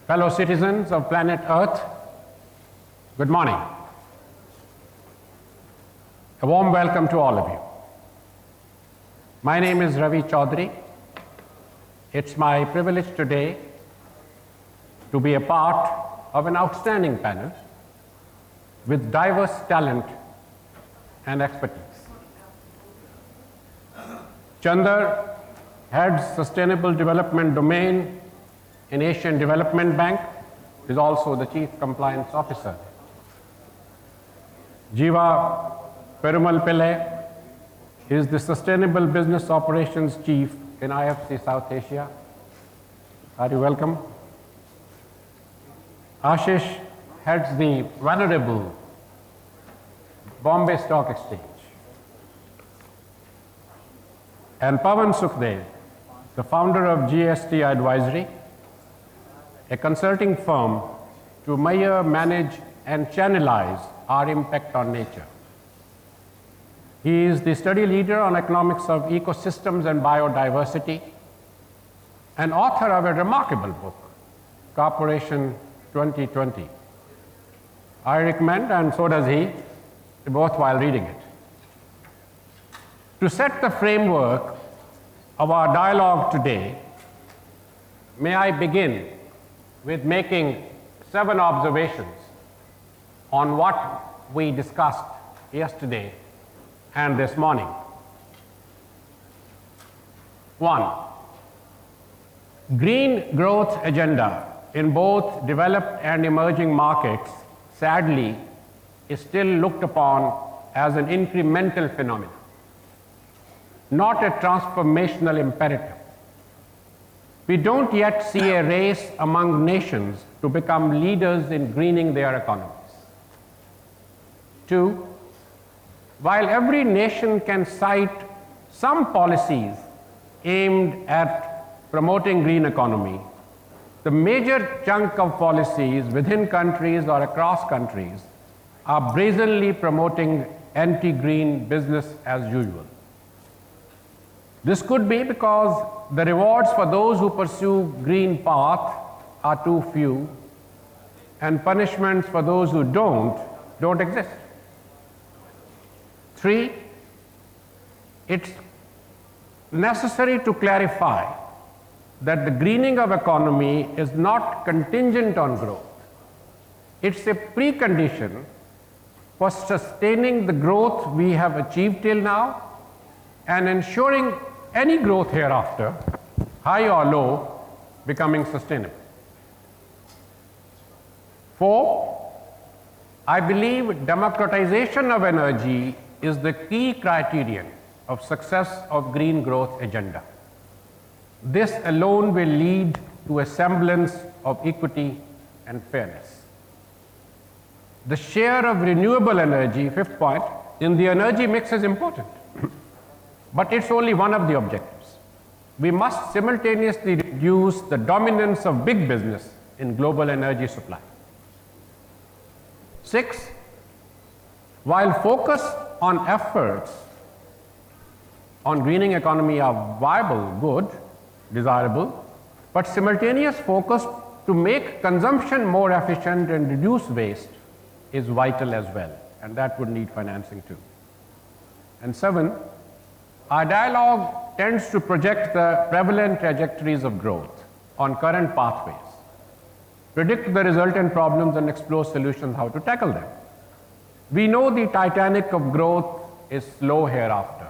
Fellow citizens of planet Earth, good morning. A warm welcome to all of you. My name is Ravi Chaudhary. It's my privilege today to be a part of an outstanding panel with diverse talent and expertise. Chandar heads Sustainable Development Domain in Asian Development Bank, is also the Chief Compliance Officer. Jiva Perumal Pillai is the Sustainable Business Operations Chief in IFC South Asia. Are you welcome? Ashish heads the venerable Bombay Stock Exchange. And Pawan Sukhdev, the founder of GST Advisory, a consulting firm to measure, manage, and channelize our impact on nature. He is the study leader on economics of ecosystems and biodiversity, and author of a remarkable book, Corporation 2020. I recommend, and so does he, both while reading it. To set the framework of our dialogue today, may I begin with making 7 observations on what we discussed yesterday and this morning. 1, green growth agenda in both developed and emerging markets, sadly, is still looked upon as an incremental phenomenon, not a transformational imperative. We don't yet see a race among nations to become leaders in greening their economies. 2, while every nation can cite some policies aimed at promoting green economy, the major chunk of policies within countries or across countries are brazenly promoting anti-green business as usual. This could be because the rewards for those who pursue green path are too few, and punishments for those who don't exist. 3, it's necessary to clarify that the greening of economy is not contingent on growth. It's a precondition for sustaining the growth we have achieved till now and ensuring any growth hereafter, high or low, becoming sustainable. 4, I believe democratization of energy is the key criterion of success of green growth agenda. This alone will lead to a semblance of equity and fairness. The share of renewable energy, 5th point, in the energy mix is important. But it's only one of the objectives. We must simultaneously reduce the dominance of big business in global energy supply. 6, while focus on efforts on greening economy are viable, good, desirable, but simultaneous focus to make consumption more efficient and reduce waste is vital as well, and that would need financing too. And 7, our dialogue tends to project the prevalent trajectories of growth on current pathways, predict the resultant problems and explore solutions how to tackle them. We know the Titanic of growth is slow hereafter.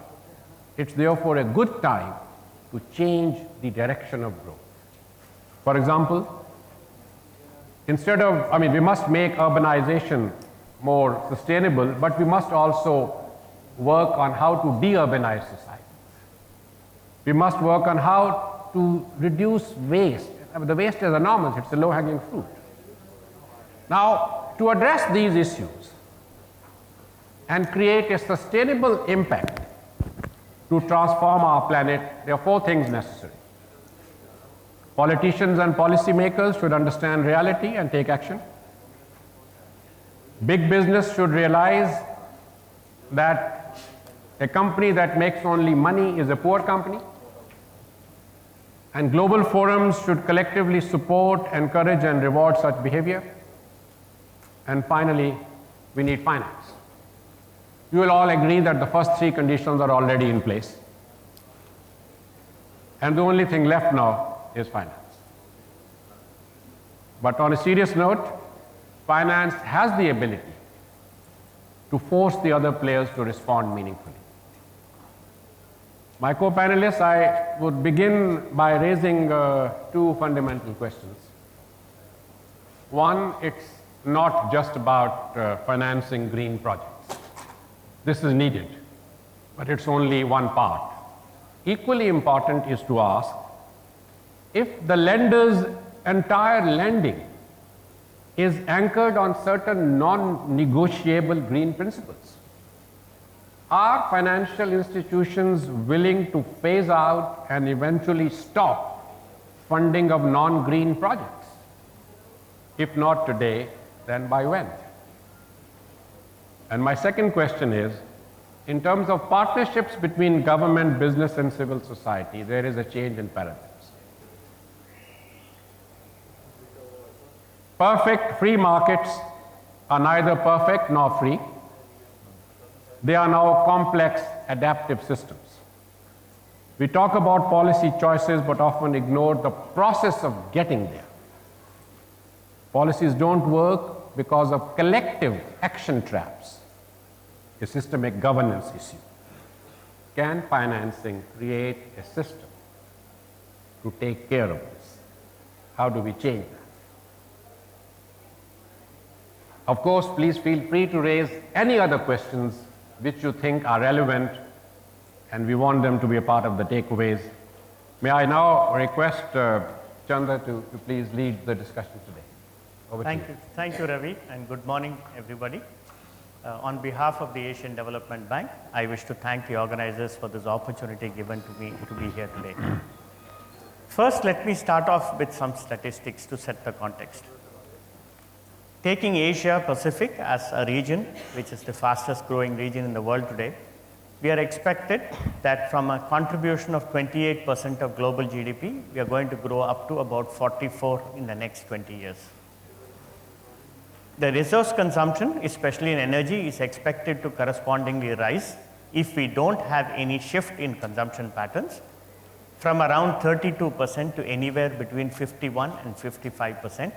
It's therefore a good time to change the direction of growth. For example, we must make urbanization more sustainable, but we must also work on how to de-urbanize society. We must work on how to reduce waste. The waste is enormous, it's a low-hanging fruit. Now, to address these issues and create a sustainable impact to transform our planet, there are 4 things necessary. Politicians and policymakers should understand reality and take action. Big business should realize that a company that makes only money is a poor company. and global forums should collectively support, encourage, and reward such behavior. And finally, we need finance. You will all agree that the first three conditions are already in place. And the only thing left now is finance. But on a serious note, finance has the ability to force the other players to respond meaningfully. My co-panelists, I would begin by raising two fundamental questions. One, it's not just about financing green projects. This is needed, but it's only one part. Equally important is to ask if the lender's entire lending is anchored on certain non-negotiable green principles. Are financial institutions willing to phase out and eventually stop funding of non-green projects? If not today, then by when? And my second question is, in terms of partnerships between government, business, and civil society, there is a change in paradigms. Perfect free markets are neither perfect nor free. They are now complex, adaptive systems. We talk about policy choices but often ignore the process of getting there. Policies don't work because of collective action traps, a systemic governance issue. Can financing create a system to take care of this? How do we change that? Of course, please feel free to raise any other questions which you think are relevant, and we want them to be a part of the takeaways. May I now request Chanda to please lead the discussion today. Over to you. Thank you, Ravi, and good morning, everybody. On behalf of the Asian Development Bank, I wish to thank the organizers for this opportunity given to me to be here today. First, let me start off with some statistics to set the context. Taking Asia Pacific as a region, which is the fastest growing region in the world today, we are expected that from a contribution of 28% of global GDP, we are going to grow up to about 44 in the next 20 years. The resource consumption, especially in energy, is expected to correspondingly rise if we don't have any shift in consumption patterns from around 32% to anywhere between 51 and 55%.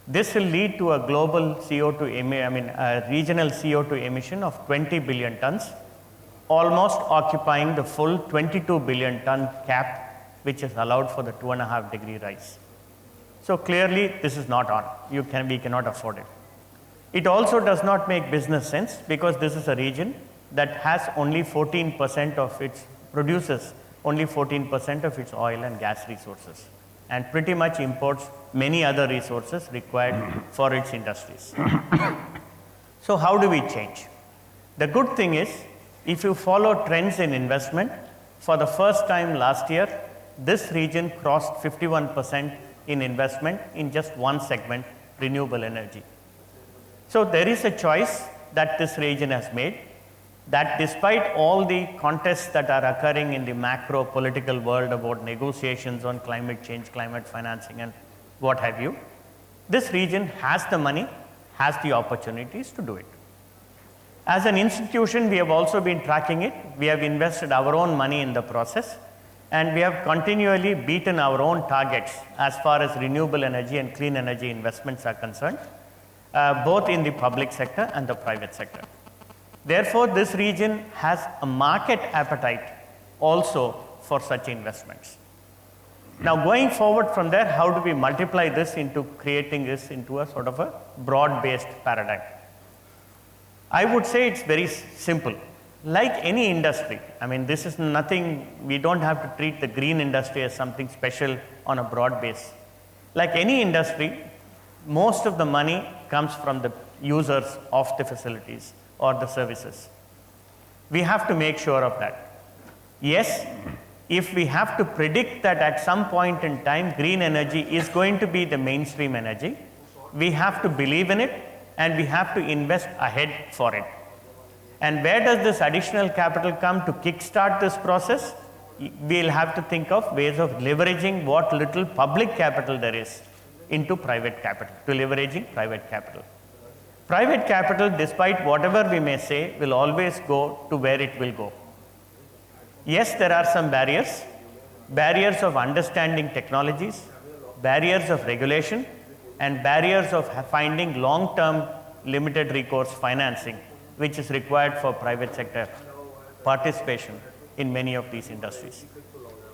This will lead to a global regional CO2 emission of 20 billion tons, almost occupying the full 22 billion ton cap, which is allowed for the 2.5-degree rise. So clearly, this is not on. We cannot afford it. It also does not make business sense because this is a region that has only 14% of its, produces only 14% of its oil and gas resources, and pretty much imports many other resources required for its industries. So how do we change? The good thing is, if you follow trends in investment, for the first time last year, this region crossed 51% in investment in just one segment, renewable energy. So there is a choice that this region has made, that despite all the contests that are occurring in the macro political world about negotiations on climate change, climate financing, and what have you, this region has the money, has the opportunities to do it. As an institution, we have also been tracking it. We have invested our own money in the process, and we have continually beaten our own targets as far as renewable energy and clean energy investments are concerned, both in the public sector and the private sector. Therefore, this region has a market appetite also for such investments. Now, going forward from there, how do we multiply this into creating this into a sort of a broad-based paradigm? I would say it's very simple. Like any industry, I mean, this is nothing, we don't have to treat the green industry as something special on a broad base. Like any industry, most of the money comes from the users of the facilities or the services. We have to make sure of that. Yes, if we have to predict that at some point in time green energy is going to be the mainstream energy, we have to believe in it and we have to invest ahead for it. And where does this additional capital come to kickstart this process? we'll have to think of ways of leveraging what little public capital there is into private capital, to leveraging private capital. Private capital, despite whatever we may say, will always go to where it will go. Yes, there are some barriers, barriers of understanding technologies, barriers of regulation, and barriers of finding long-term limited recourse financing, which is required for private sector participation in many of these industries.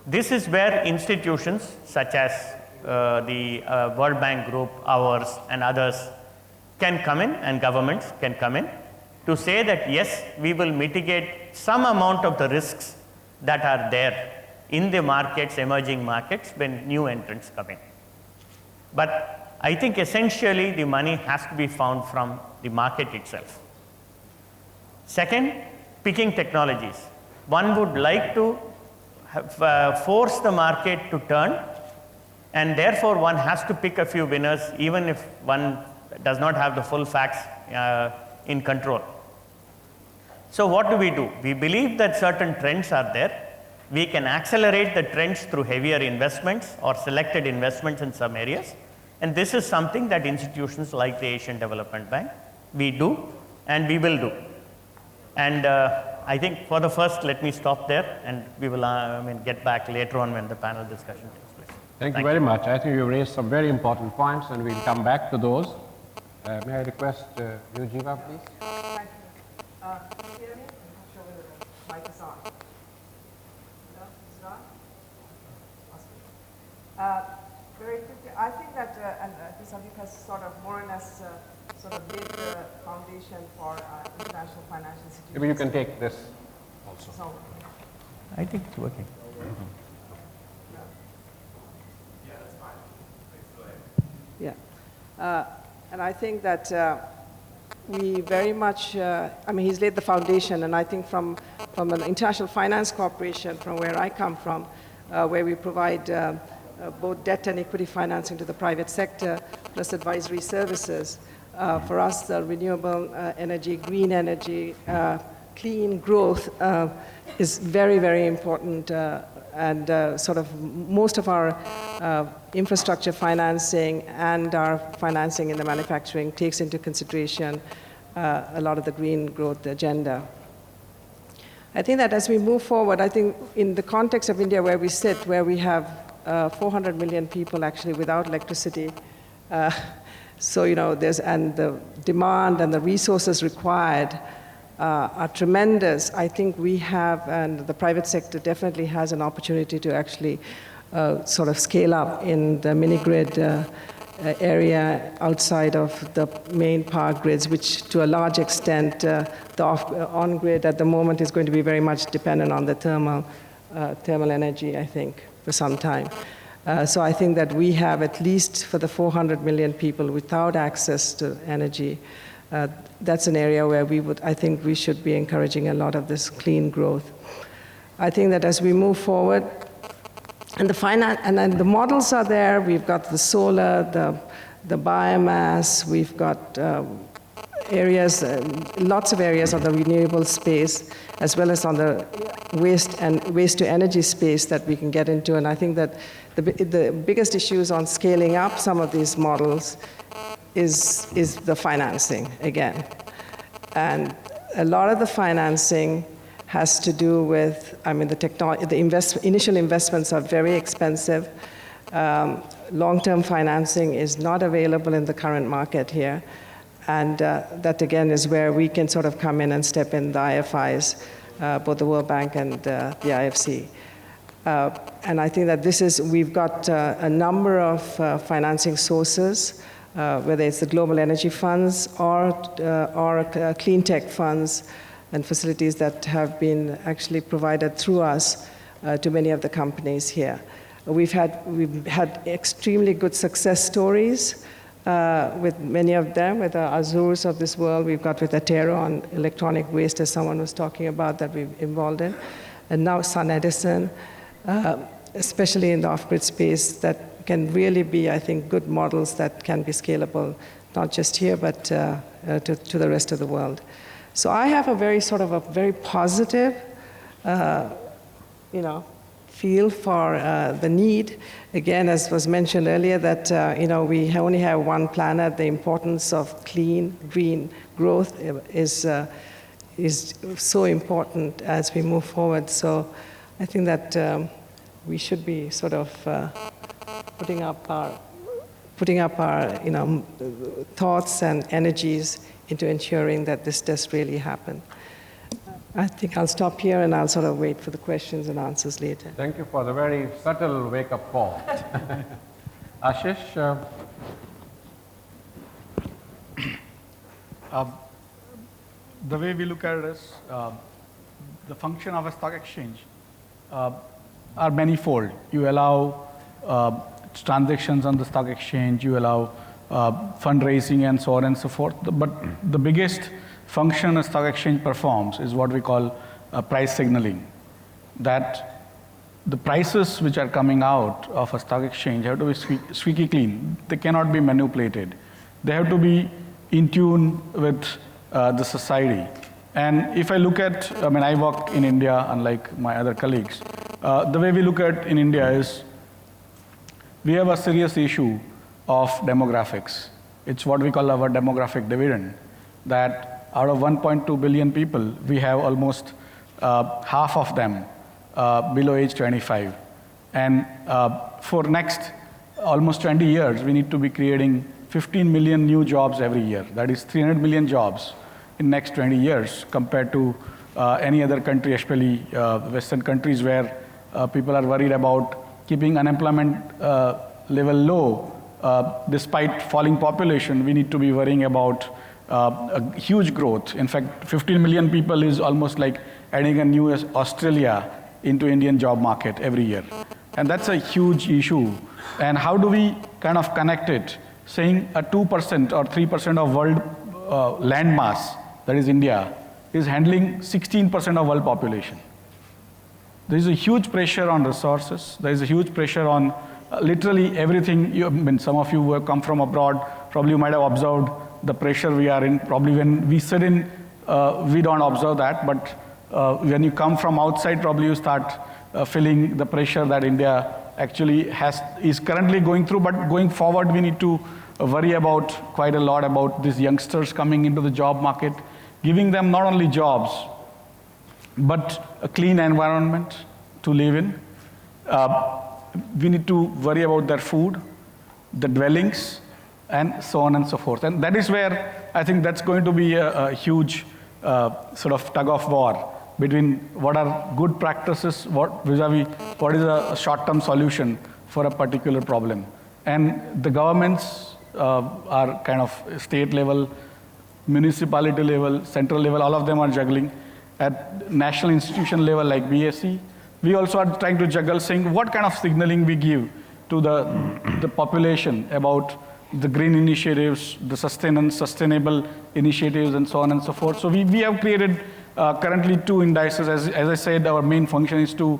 This is where institutions such as the World Bank Group, ours, and others can come in, and governments can come in to say that yes, we will mitigate some amount of the risks that are there in the markets, emerging markets, when new entrants come in. But I think essentially the money has to be found from the market itself. Second, picking technologies. One would like to force the market to turn, and therefore one has to pick a few winners even if one does not have the full facts in control. So what do? We believe that certain trends are there. We can accelerate the trends through heavier investments or selected investments in some areas. And this is something that institutions like the Asian Development Bank, we do and we will do. And I think for the first, let me stop there, and we will get back later on when the panel discussion takes place. Thank you very much. I think you raised some very important points, and we'll come back to those. May I request Yujiva, please? Thank you. Can you hear me? I'm not sure whether the mic is on. Is it on? Awesome. Very quickly, I think that, and Sandeep has sort of more or less sort of laid the foundation for international financial institutions. Maybe you can take this also. So, I think it's working. yeah. And I think that we very much, I mean, he's laid the foundation, and I think from an International Finance Corporation, from where I come from, where we provide both debt and equity financing to the private sector, plus advisory services. For us, the renewable energy, green energy, clean growth is very, very important, and sort of most of our infrastructure financing and our financing in the manufacturing takes into consideration a lot of the green growth agenda. I think that as we move forward, I think in the context of India where we sit, where we have 400 million people actually without electricity, so and the demand and the resources required are tremendous. I think we have, and the private sector definitely has an opportunity to actually sort of scale up in the mini-grid area outside of the main power grids, which to a large extent, the on-grid at the moment is going to be very much dependent on the thermal energy, I think, for some time. So I think that we have, at least for the 400 million people without access to energy, that's an area where I think we should be encouraging a lot of this clean growth. I think that as we move forward, and the models are there. We've got the solar, the biomass. We've got areas, lots of areas on the renewable space, as well as on the waste to energy space that we can get into. And I think that the biggest issues on scaling up some of these models is the financing again. And a lot of the financing has to do with, I mean, the initial investments are very expensive. Long-term financing is not available in the current market here. And that, again, is where we can sort of come in and step in, the IFIs, both the World Bank and the IFC. And I think that we've got a number of financing sources, whether it's the global energy funds or clean tech funds and facilities that have been actually provided through us to many of the companies here. We've had extremely good success stories with many of them, with the Azures of this world. We've got with Atero on electronic waste, as someone was talking about, that we've involved in. And now Sun Edison, especially in the off-grid space, that can really be, I think, good models that can be scalable, not just here, but to the rest of the world. So I have a very positive, feel for the need. Again, as was mentioned earlier, that we only have one planet. The importance of clean, green growth is so important as we move forward. So I think that we should be sort of putting up our thoughts and energies into ensuring that this does really happen. I think I'll stop here and I'll sort of wait for the questions and answers later. Thank you for the very subtle wake-up call. Ashish? The way we look at it is the function of a stock exchange are manifold. You allow transactions on the stock exchange, you allow fundraising and so on and so forth. But the biggest function a stock exchange performs is what we call price signaling. That the prices which are coming out of a stock exchange have to be squeaky clean. They cannot be manipulated. They have to be in tune with the society. And if I look at, I work in India, unlike my other colleagues. The way we look at in India is we have a serious issue of demographics. It's what we call our demographic dividend, that out of 1.2 billion people, we have almost half of them below age 25. And for next almost 20 years, we need to be creating 15 million new jobs every year. That is 300 million jobs in next 20 years compared to any other country, especially Western countries where people are worried about keeping unemployment level low. Despite falling population, we need to be worrying about a huge growth. In fact, 15 million people is almost like adding a new Australia into Indian job market every year. And that's a huge issue. And how do we kind of connect it? Saying a 2% or 3% of world land mass, that is India, is handling 16% of world population. There is a huge pressure on resources. There is a huge pressure on literally everything. Some of you who have come from abroad, probably you might have observed the pressure we are in. Probably when we sit in, we don't observe that, but when you come from outside, probably you start feeling the pressure that India actually is currently going through. But going forward, we need to worry about quite a lot about these youngsters coming into the job market, giving them not only jobs, but a clean environment to live in. We need to worry about their food, the dwellings, and so on and so forth. And that is where I think that's going to be a huge sort of tug of war between what are good practices, vis-a-vis what is a short-term solution for a particular problem. And the governments are kind of state level, municipality level, central level, all of them are juggling. At national institution level like BSE, we also are trying to juggle, saying what kind of signaling we give to the population about the green initiatives, the sustainable initiatives, and so on and so forth. So we have created currently 2 indices. As I said, our main function is to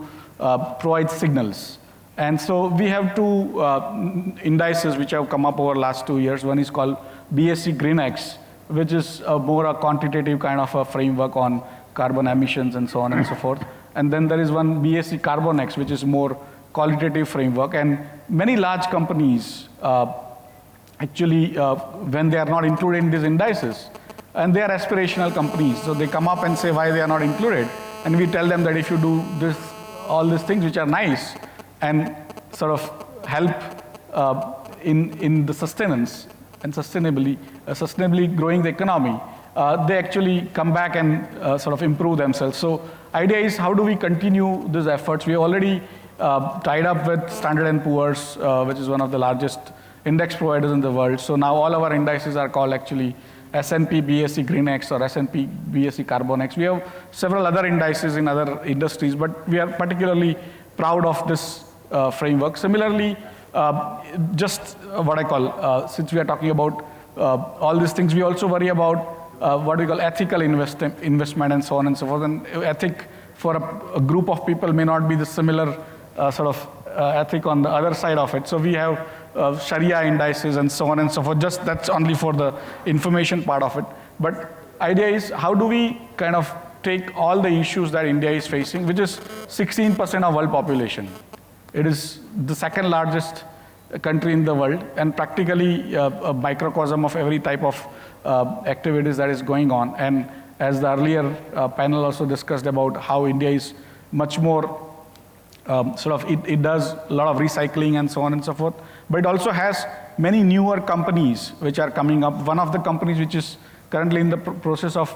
provide signals. And so we have 2 indices which have come up over the last 2 years. One is called BSE GreenX, which is more a quantitative kind of a framework on carbon emissions and so on and so forth. And then there is one BSE CarbonX, which is more qualitative framework. And many large companies actually, when they are not included in these indices, and they are aspirational companies, so they come up and say why they are not included. And we tell them that if you do all these things which are nice and sort of help in the sustenance and sustainably growing the economy, they actually come back and sort of improve themselves. So idea is, how do we continue these efforts? We have already tied up with Standard & Poor's, which is one of the largest index providers in the world. So now all our indices are called actually S&P BSE GreenX or S&P BSE CarbonX. We have several other indices in other industries, but we are particularly proud of this framework. Similarly, just what I call, since we are talking about all these things, we also worry about what we call ethical investment and so on and so forth. And ethic for a group of people may not be the similar sort of ethic on the other side of it. So we have Sharia indices and so on and so forth. Just that's only for the information part of it. But idea is, how do we kind of take all the issues that India is facing, which is 16% of world population. It is the second largest country in the world, and practically a microcosm of every type of activities that is going on. And as the earlier panel also discussed about how India is much more it does a lot of recycling and so on and so forth, but it also has many newer companies which are coming up. One of the companies which is currently in the process of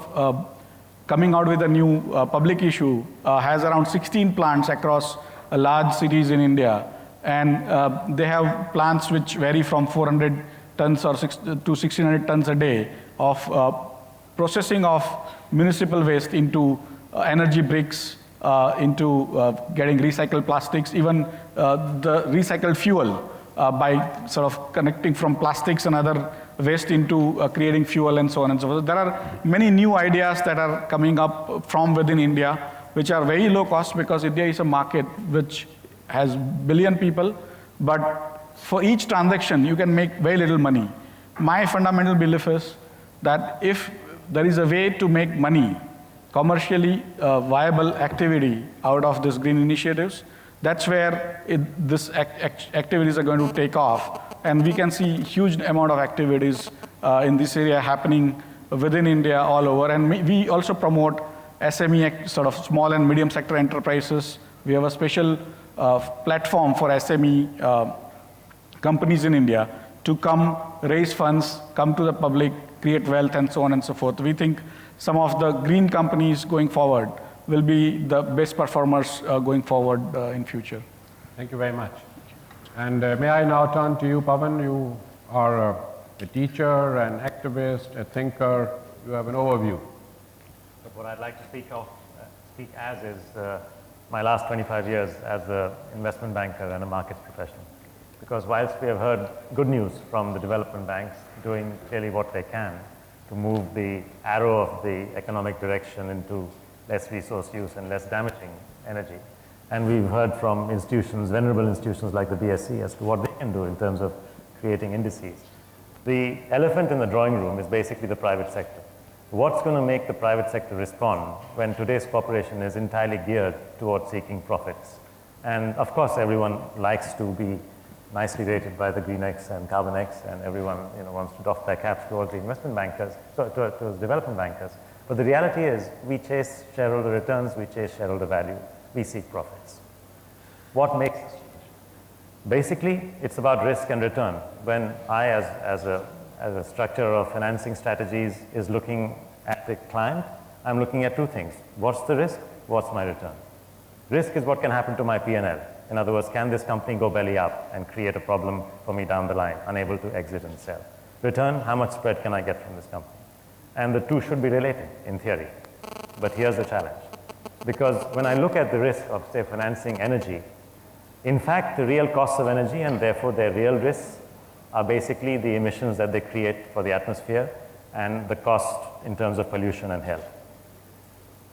coming out with a new public issue has around 16 plants across large cities in India, and they have plants which vary from 400 tons to 1600 tons a day of processing of municipal waste into energy bricks, into getting recycled plastics, even the recycled fuel by sort of connecting from plastics and other waste into creating fuel and so on and so forth. There are many new ideas that are coming up from within India, which are very low cost, because India is a market which has billion people, but for each transaction you can make very little money. My fundamental belief is that if there is a way to make money, commercially viable activity out of these green initiatives, that's where this activities are going to take off. And we can see huge amount of activities in this area happening within India all over. And we also promote SME, sort of small and medium sector enterprises. We have a special platform for SME companies in India to come raise funds, come to the public, create wealth, and so on and so forth. We think some of the green companies going forward will be the best performers going forward in future. Thank you very much. And may I now turn to you, Pavan. You are a teacher, an activist, a thinker. You have an overview. So what I'd like to speak as is my last 25 years as an investment banker and a markets professional. Because whilst we have heard good news from the development banks doing clearly what they can to move the arrow of the economic direction into less resource use and less damaging energy, and we've heard from institutions, venerable institutions like the BSE, as to what they can do in terms of creating indices. The elephant in the drawing room is basically the private sector. What's going to make the private sector respond when today's corporation is entirely geared towards seeking profits? And of course, everyone likes to be nicely rated by the Green X and Carbon X, and everyone wants to doff their caps towards the investment bankers, towards development bankers. But the reality is, we chase shareholder returns, we chase shareholder value, we seek profits. What makes us change? Basically, it's about risk and return. When I, as a structure of financing strategies, is looking at the client, I'm looking at two things. What's the risk? What's my return? Risk is what can happen to my P&L. In other words, can this company go belly up and create a problem for me down the line, unable to exit and sell? Return, how much spread can I get from this company? And the two should be related in theory. But here's the challenge. Because when I look at the risk of, say, financing energy, in fact, the real costs of energy and therefore their real risks are basically the emissions that they create for the atmosphere and the cost in terms of pollution and health.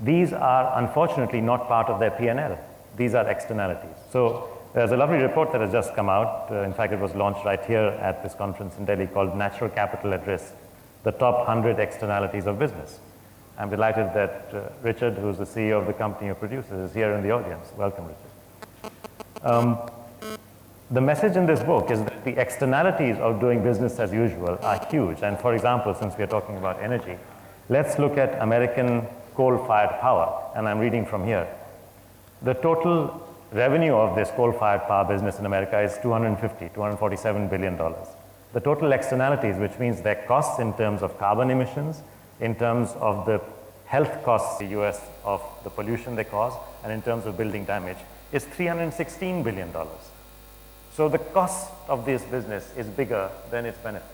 These are unfortunately not part of their P&L. These are externalities. So there's a lovely report that has just come out. In fact, it was launched right here at this conference in Delhi called Natural Capital at Risk, the top 100 externalities of business. I'm delighted that Richard, who's the CEO of the company who produces, is here in the audience. Welcome, Richard. The message in this book is that the externalities of doing business as usual are huge. And for example, since we are talking about energy, let's look at American coal-fired power. And I'm reading from here. The total revenue of this coal-fired power business in America is $247 billion. The total externalities, which means their costs in terms of carbon emissions, in terms of the health costs in the US of the pollution they cause, and in terms of building damage, is $316 billion. So the cost of this business is bigger than its benefits.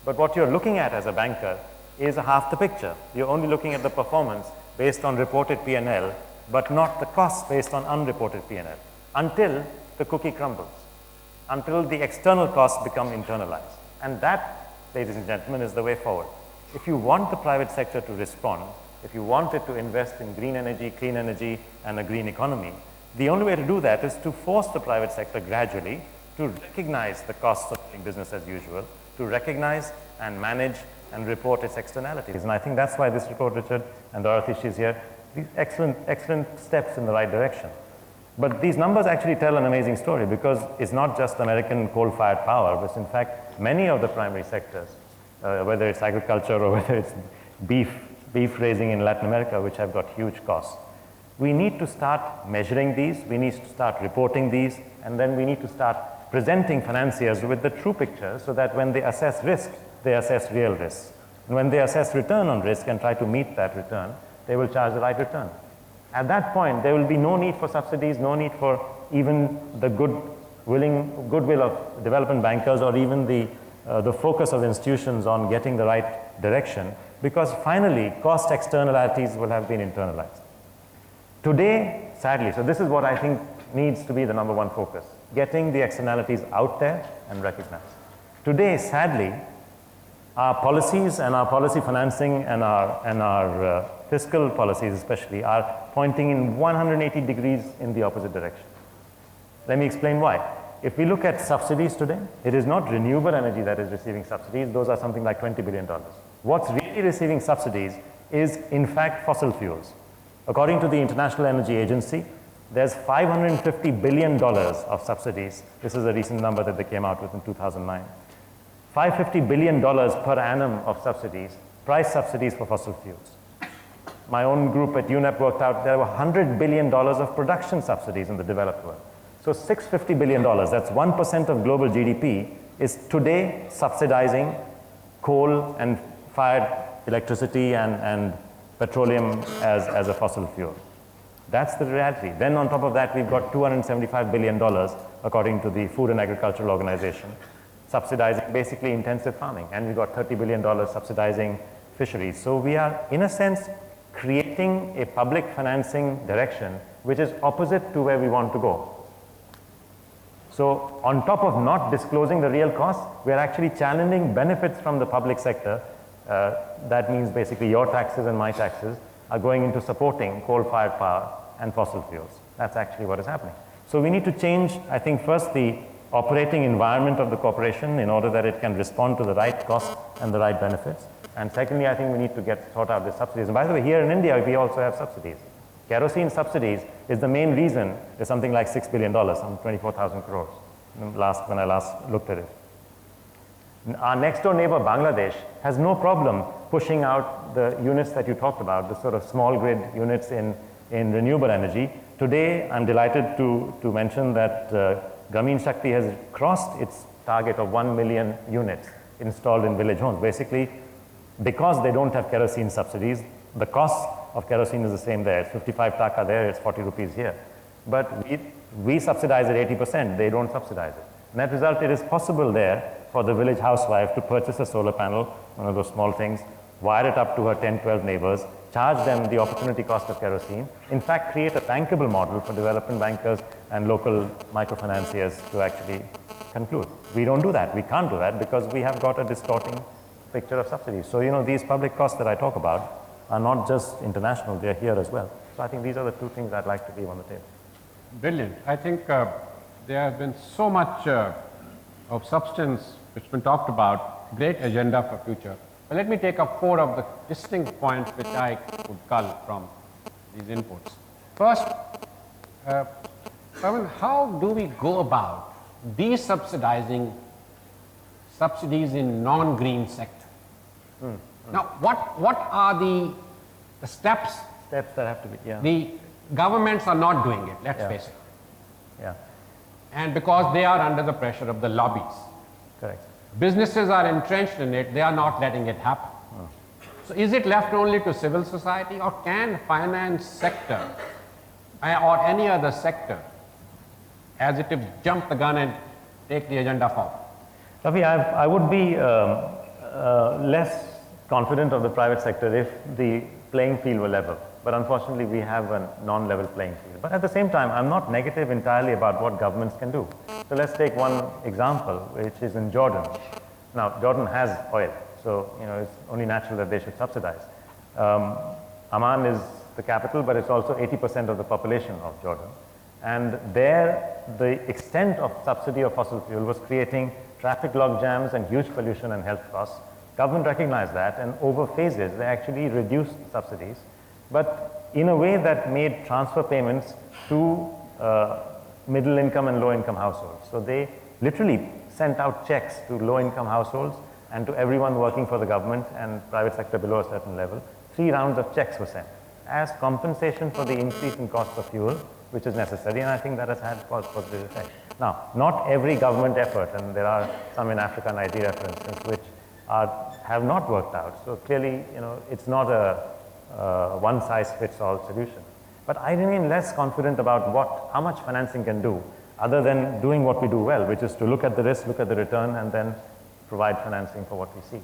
But what you're looking at as a banker is half the picture. You're only looking at the performance based on reported P&L, but not the costs based on unreported P&L, until the cookie crumbles, until the external costs become internalized. And that, ladies and gentlemen, is the way forward. If you want the private sector to respond, if you want it to invest in green energy, clean energy, and a green economy, the only way to do that is to force the private sector gradually to recognize the costs of doing business as usual, to recognize and manage and report its externalities. And I think that's why this report, Richard, and Dorothy, she's here, These excellent steps in the right direction. But these numbers actually tell an amazing story because it's not just American coal-fired power, but in fact, many of the primary sectors, whether it's agriculture or whether it's beef raising in Latin America, which have got huge costs. We need to start measuring these, we need to start reporting these, and then we need to start presenting financiers with the true picture so that when they assess risk, they assess real risk. And when they assess return on risk and try to meet that return, they will charge the right return. At that point, there will be no need for subsidies, no need for even the goodwill of development bankers or even the focus of institutions on getting the right direction, because finally, cost externalities will have been internalized. Today, sadly, so this is what I think needs to be the number one focus, getting the externalities out there and recognized. Today, sadly, our policies and our policy financing and our fiscal policies especially are pointing in 180 degrees in the opposite direction. Let me explain why. If we look at subsidies today, it is not renewable energy that is receiving subsidies. Those are something like $20 billion. What's really receiving subsidies is, in fact, fossil fuels. According to the International Energy Agency, there's $550 billion of subsidies. This is a recent number that they came out with in 2009. $550 billion per annum of subsidies, price subsidies for fossil fuels. My own group at UNEP worked out there were $100 billion of production subsidies in the developed world. So $650 billion, that's 1% of global GDP, is today subsidizing coal and fired electricity and petroleum as a fossil fuel. That's the reality. Then on top of that, we've got $275 billion, according to the Food and Agricultural Organization, subsidizing basically intensive farming. And we've got $30 billion subsidizing fisheries. So we are, in a sense, creating a public financing direction which is opposite to where we want to go. So on top of not disclosing the real costs, we are actually challenging benefits from the public sector. That means basically your taxes and my taxes are going into supporting coal-fired power and fossil fuels. That's actually what is happening. So we need to change, I think, first the operating environment of the corporation in order that it can respond to the right costs and the right benefits. And secondly, I think we need to sort out the subsidies. And by the way, here in India, we also have subsidies. Kerosene subsidies is the main reason there's something like $6 billion, some 24,000 crores, when I last looked at it. Our next door neighbor, Bangladesh, has no problem pushing out the units that you talked about, the sort of small grid units in renewable energy. Today, I'm delighted to mention that Grameen Shakti has crossed its target of 1 million units installed in village homes. Basically, because they don't have kerosene subsidies, the cost of kerosene is the same there. It's 55 taka there, it's 40 rupees here. But we subsidize it 80%, they don't subsidize it. Net result, it is possible there for the village housewife to purchase a solar panel, one of those small things, wire it up to her 10, 12 neighbors, charge them the opportunity cost of kerosene, in fact create a bankable model for development bankers and local microfinanciers to actually conclude. We don't do that, we can't do that because we have got a distorting picture of subsidies. So, these public costs that I talk about are not just international, they're here as well. So I think these are the two things I'd like to leave on the table. Brilliant. I think there has been so much of substance which has been talked about, great agenda for future. But let me take up 4 of the distinct points which I could cull from these inputs. First, Pawan, how do we go about desubsidizing subsidies in non-green sector? Now, what are the steps? Steps that have to be, yeah. The governments are not doing it, let's face it. Yeah, And because they are under the pressure of the lobbies. correct. Businesses are entrenched in it, they are not letting it happen. So is it left only to civil society, or can finance sector or any other sector as it if jump the gun and take the agenda forward? Ravi, I would be less confident of the private sector if the playing field were level. But unfortunately, we have a non-level playing field. But at the same time, I'm not negative entirely about what governments can do. So let's take one example, which is in Jordan. Now, Jordan has oil, so it's only natural that they should subsidize. Amman is the capital, but it's also 80% of the population of Jordan. And there, the extent of subsidy of fossil fuel was creating traffic log jams and huge pollution and health costs. Government recognized that, and over phases, they actually reduced subsidies. But in a way that made transfer payments to middle income and low income households. So they literally sent out checks to low income households and to everyone working for the government and private sector below a certain level. 3 rounds of checks were sent as compensation for the increase in cost of fuel, which is necessary, and I think that has had positive effect. Now, not every government effort, and there are some in Africa, Nigeria, for instance, which have not worked out. So clearly, it's not a one-size-fits-all solution. But I remain less confident about how much financing can do, other than doing what we do well, which is to look at the risk, look at the return, and then provide financing for what we see.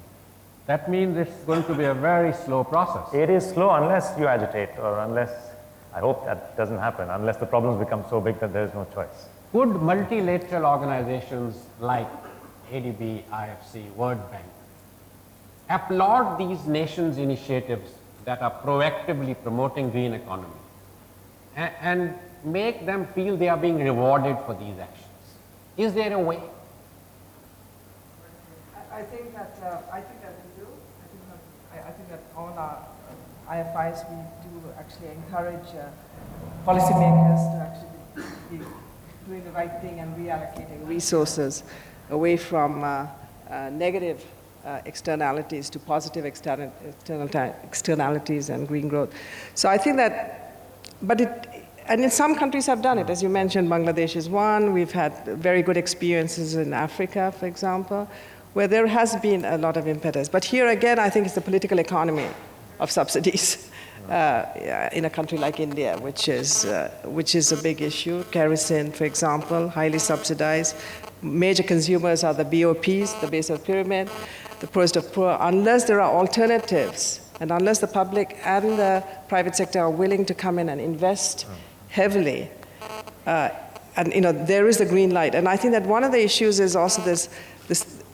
That means it's going to be a very slow process. It is slow unless you agitate, or unless, I hope that doesn't happen, unless the problems become so big that there is no choice. Could multilateral organizations like ADB, IFC, World Bank applaud these nations' initiatives that are proactively promoting green economy and make them feel they are being rewarded for these actions? Is there a way? I think that we do. I think that all our IFIs, we do actually encourage policymakers to actually be doing the right thing and reallocating resources away from negative externalities to positive externalities and green growth. So I think that, and in some countries have done it. As you mentioned, Bangladesh is one. We've had very good experiences in Africa, for example, where there has been a lot of impetus. But here again, I think it's the political economy of subsidies in a country like India, which is a big issue. Kerosene, for example, highly subsidized. Major consumers are the BOPs, the base of the pyramid, the poorest of poor. Unless there are alternatives, and unless the public and the private sector are willing to come in and invest heavily, and there is the green light. And I think that one of the issues is also this,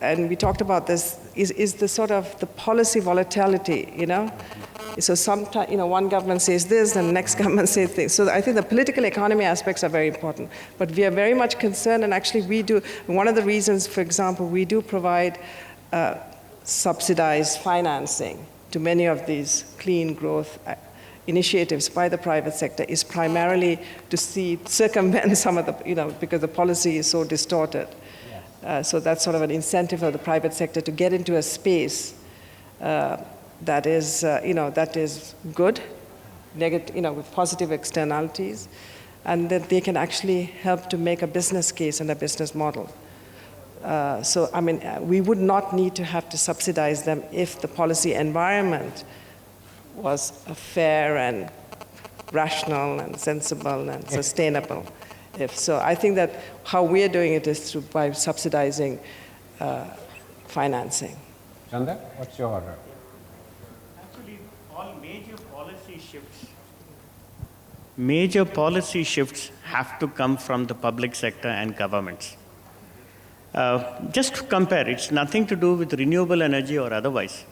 and we talked about this, is the sort of the policy volatility, So sometimes, one government says this, and the next government says this. So I think the political economy aspects are very important. But we are very much concerned, and actually we do, one of the reasons, for example, we do provide subsidized financing to many of these clean growth initiatives by the private sector is primarily to circumvent some of the, because the policy is so distorted. So that's sort of an incentive for the private sector to get into a space that is good, negative, with positive externalities, and that they can actually help to make a business case and a business model. So, we would not need to have to subsidize them if the policy environment was fair and rational and sensible and sustainable. So I think that how we're doing it is by subsidizing financing. Chanda, what's your order? Actually, all major policy shifts have to come from the public sector and governments. Just to compare, it's nothing to do with renewable energy or otherwise.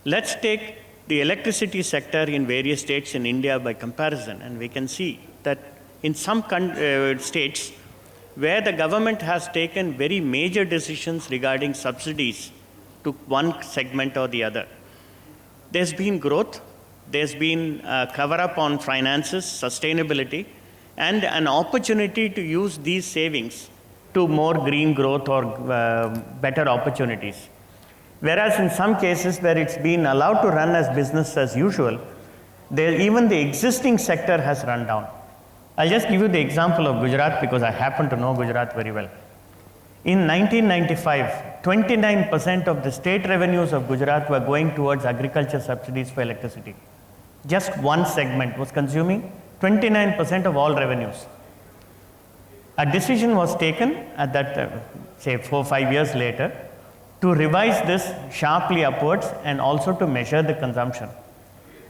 Let's take the electricity sector in various states in India by comparison, and we can see that in some states where the government has taken very major decisions regarding subsidies to one segment or the other, there's been growth, there's been cover-up on finances, sustainability, and an opportunity to use these savings to more green growth or better opportunities. Whereas in some cases where it's been allowed to run as business as usual, even the existing sector has run down. I'll just give you the example of Gujarat because I happen to know Gujarat very well. In 1995, 29% of the state revenues of Gujarat were going towards agriculture subsidies for electricity. Just one segment was consuming 29% of all revenues. A decision was taken at that, say 4 or 5 years later, to revise this sharply upwards and also to measure the consumption.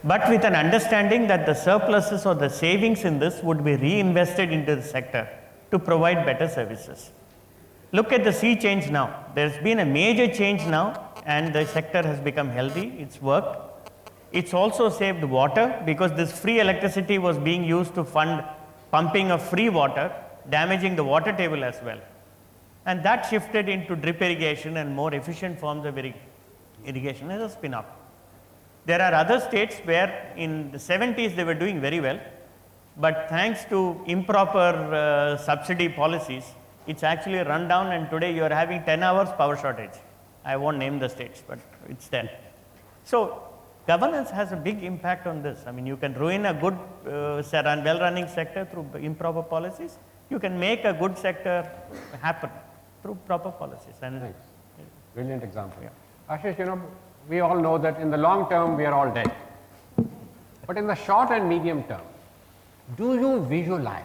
But with an understanding that the surpluses or the savings in this would be reinvested into the sector to provide better services. Look at the sea change now. There's been a major change now, and the sector has become healthy. It's worked. It's also saved water because this free electricity was being used to fund pumping of free water, damaging the water table as well. And that shifted into drip irrigation and more efficient forms of irrigation as a spin-off. There are other states where in the 70s they were doing very well, but thanks to improper subsidy policies, it's actually run down, and today you are having 10 hours power shortage. I won't name the states, but it's there. So governance has a big impact on this. I mean, you can ruin a good, well-running sector through improper policies. You can make a good sector happen through proper policies. And Thanks. Brilliant example. Yeah. Ashish, you know, we all know that in the long term we are all dead. But in the short and medium term, do you visualize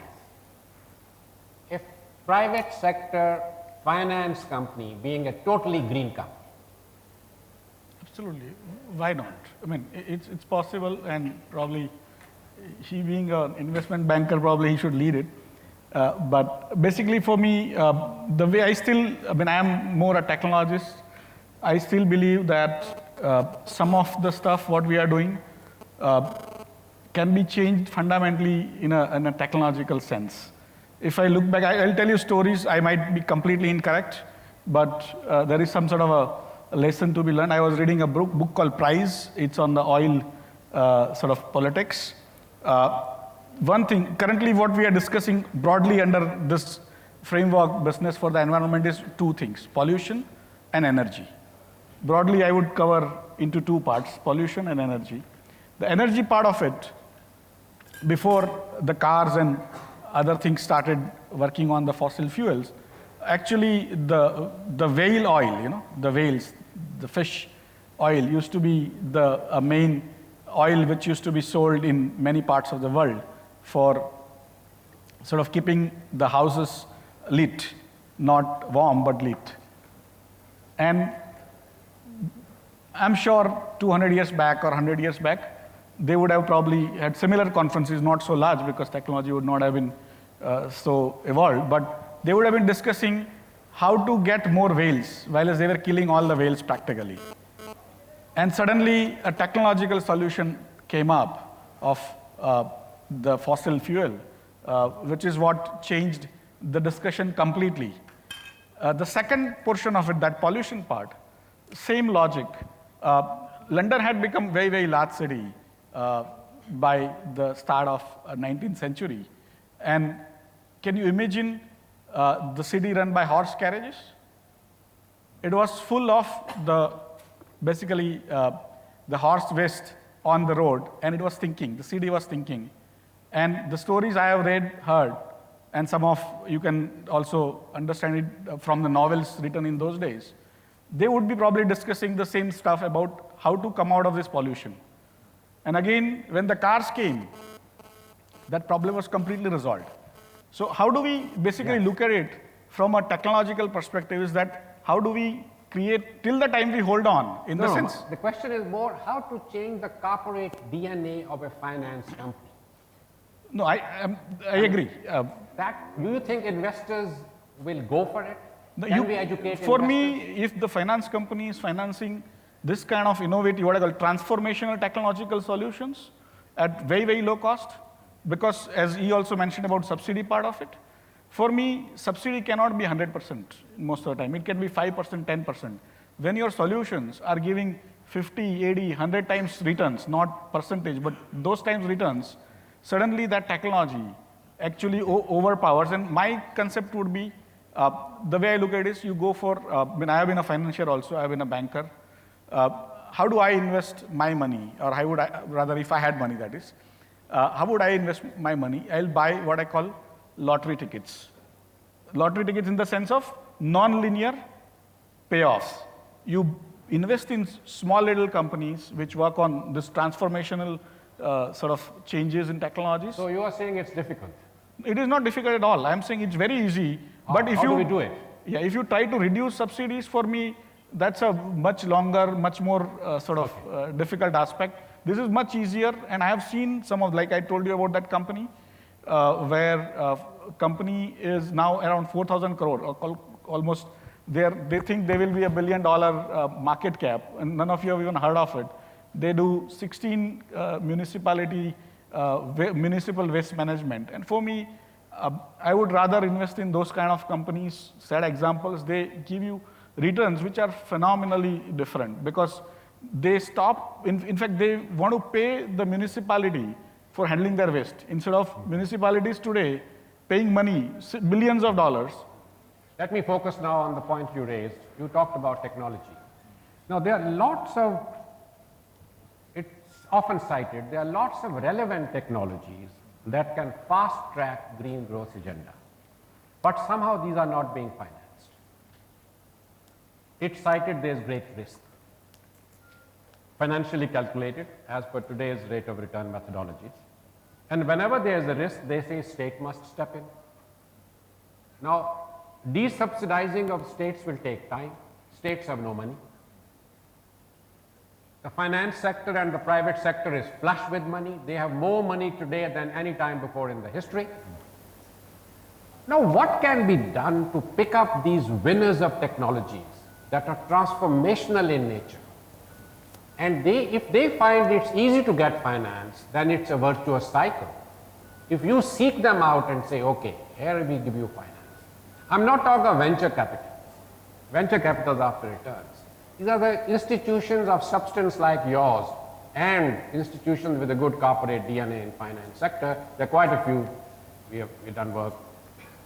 a private sector finance company being a totally green company? Absolutely. Why not? I mean, it's possible, and probably he being an investment banker, probably he should lead it. But basically for me, the way I am more a technologist. I still believe that some of the stuff what we are doing can be changed fundamentally in a technological sense. If I look back, I'll tell you stories. I might be completely incorrect, but there is some sort of a lesson to be learned. I was reading a book called Price. It's on the oil sort of politics. One thing, currently what we are discussing broadly under this framework, business for the environment, is two things: pollution and energy. Broadly, I would cover into two parts: pollution and energy. The energy part of it, before the cars and other things started working on the fossil fuels, actually the whale oil, you know, the whales, the fish oil used to be the main oil which used to be sold in many parts of the world for sort of keeping the houses lit, not warm but lit. And I'm sure 200 years back or 100 years back, they would have probably had similar conferences, not so large because technology would not have been so evolved, but they would have been discussing how to get more whales, while they were killing all the whales practically. And suddenly a technological solution came up of the fossil fuel, which is what changed the discussion completely. The second portion of it, that pollution part, same logic. London had become very, very large city by the start of 19th century. And can you imagine the city run by horse carriages? It was full of basically the horse waste on the road, and it was thinking, the city was thinking. And the stories I have heard, and some of you can also understand it from the novels written in those days, they would be probably discussing the same stuff about how to come out of this pollution. And again, when the cars came, that problem was completely resolved. So how do we basically look at it from a technological perspective is that how do we create, till the time we hold on, in the sense. The question is more how to change the corporate DNA of a finance company. No, I agree. Do you think investors will go for it? Can we educate For investors? me, if the finance company is financing this kind of innovative, what I call transformational technological solutions at very, very low cost, because as he also mentioned about subsidy part of it, for me, subsidy cannot be 100% most of the time. It can be 5%, 10%. When your solutions are giving 50, 80, 100 times returns, not percentage, but those times returns, suddenly that technology actually overpowers. And my concept would be, the way I look at it is you go for, when I have been a financier also, I have been a banker. How do I invest my money? Or how would I, rather if I had money that is, how would I invest my money? I'll buy what I call lottery tickets. Lottery tickets in the sense of non-linear payoffs. You invest in small little companies which work on this transformational sort of changes in technologies. So you are saying it's difficult? It is not difficult at all. I'm saying it's very easy. But if how do we do it? Yeah, if you try to reduce subsidies, for me, that's a much longer, much more difficult aspect. This is much easier, and I have seen some of, like I told you about that company, where company is now around 4,000 crore, or almost, they think they will be $1 billion market cap, and none of you have even heard of it. They do 16 municipal waste management. And for me, I would rather invest in those kind of companies. Sad examples, they give you returns which are phenomenally different, because they stop, in fact, they want to pay the municipality for handling their waste. Instead of municipalities today paying money, billions of dollars. Let me focus now on the point you raised. You talked about technology. Now, there are lots of, it's often cited, there are lots of relevant technologies that can fast track green growth agenda. But somehow these are not being financed. It's cited there's great risk, financially calculated as per today's rate of return methodologies. And whenever there's a risk, they say state must step in. Now, desubsidizing of states will take time. States have no money. The finance sector and the private sector is flush with money. They have more money today than any time before in the history. Now, what can be done to pick up these winners of technologies that are transformational in nature? And if they find it's easy to get finance, then it's a virtuous cycle. If you seek them out and say, okay, here we give you finance. I'm not talking of venture capital. Venture capital is after returns. These are the institutions of substance like yours and institutions with a good corporate DNA in finance sector. There are quite a few. We've done work.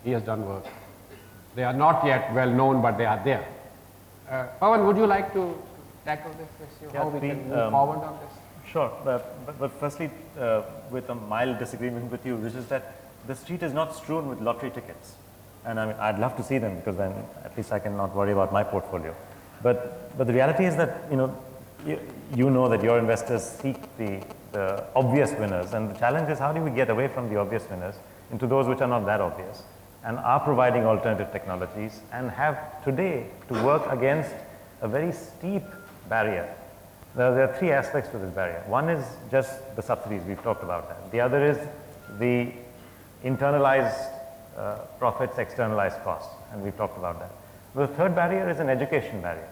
He has done work. They are not yet well known, but they are there. Pawan, would you like to tackle this issue? Yeah, how we can move forward on this? Sure, but firstly, with a mild disagreement with you, which is that the street is not strewn with lottery tickets. And I mean, I'd love to see them because then at least I can not worry about my portfolio. But the reality is that, you know that your investors seek the obvious winners, and the challenge is how do we get away from the obvious winners into those which are not that obvious and are providing alternative technologies and have today to work against a very steep barrier. There are three aspects to this barrier. One is just the subsidies, we've talked about that. The other is the internalized profits, externalized costs, and we've talked about that. The third barrier is an education barrier,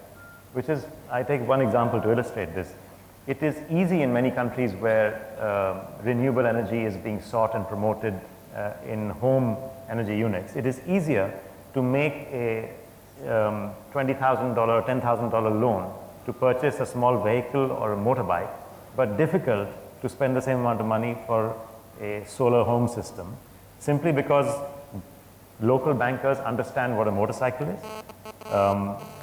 which is, I take one example to illustrate this. It is easy in many countries where renewable energy is being sought and promoted in home energy units. It is easier to make a $20,000, $10,000 loan to purchase a small vehicle or a motorbike, but difficult to spend the same amount of money for a solar home system, simply because local bankers understand what a motorcycle is.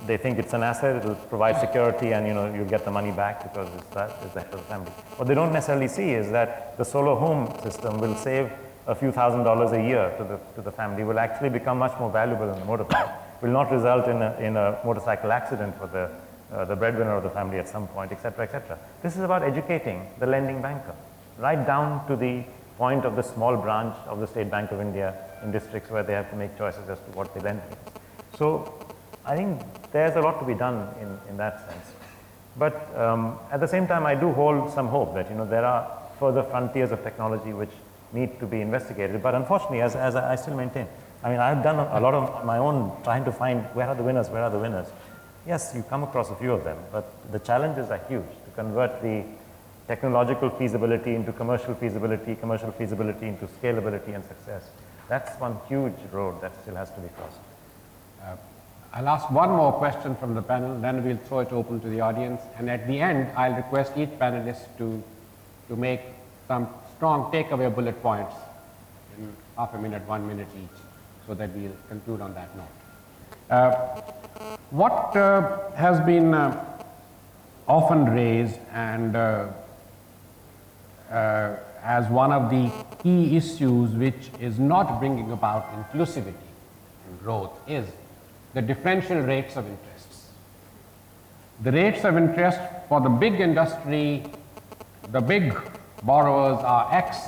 They think it's an asset, it will provide security, and you'll get the money back because it's the head of the family. What they don't necessarily see is that the solar home system will save a few $1,000s a year to the family, will actually become much more valuable than the motorbike, will not result in a motorcycle accident for the breadwinner of the family at some point, etc., etc. This is about educating the lending banker, right down to the point of the small branch of the State Bank of India in districts where they have to make choices as to what they lend against. So I think there's a lot to be done in that sense. But at the same time, I do hold some hope that there are further frontiers of technology which need to be investigated. But unfortunately, as I still maintain, I mean, I've done a lot of my own trying to find where are the winners, where are the winners. Yes, you come across a few of them, but the challenges are huge to convert the technological feasibility into commercial feasibility into scalability and success. That's one huge road that still has to be crossed. I'll ask one more question from the panel, then we'll throw it open to the audience. And at the end, I'll request each panelist to make some strong takeaway bullet points in half a minute, 1 minute each, so that we'll conclude on that note. What has been often raised and as one of the key issues which is not bringing about inclusivity and growth is the differential rates of interests. The rates of interest for the big industry, the big borrowers are X,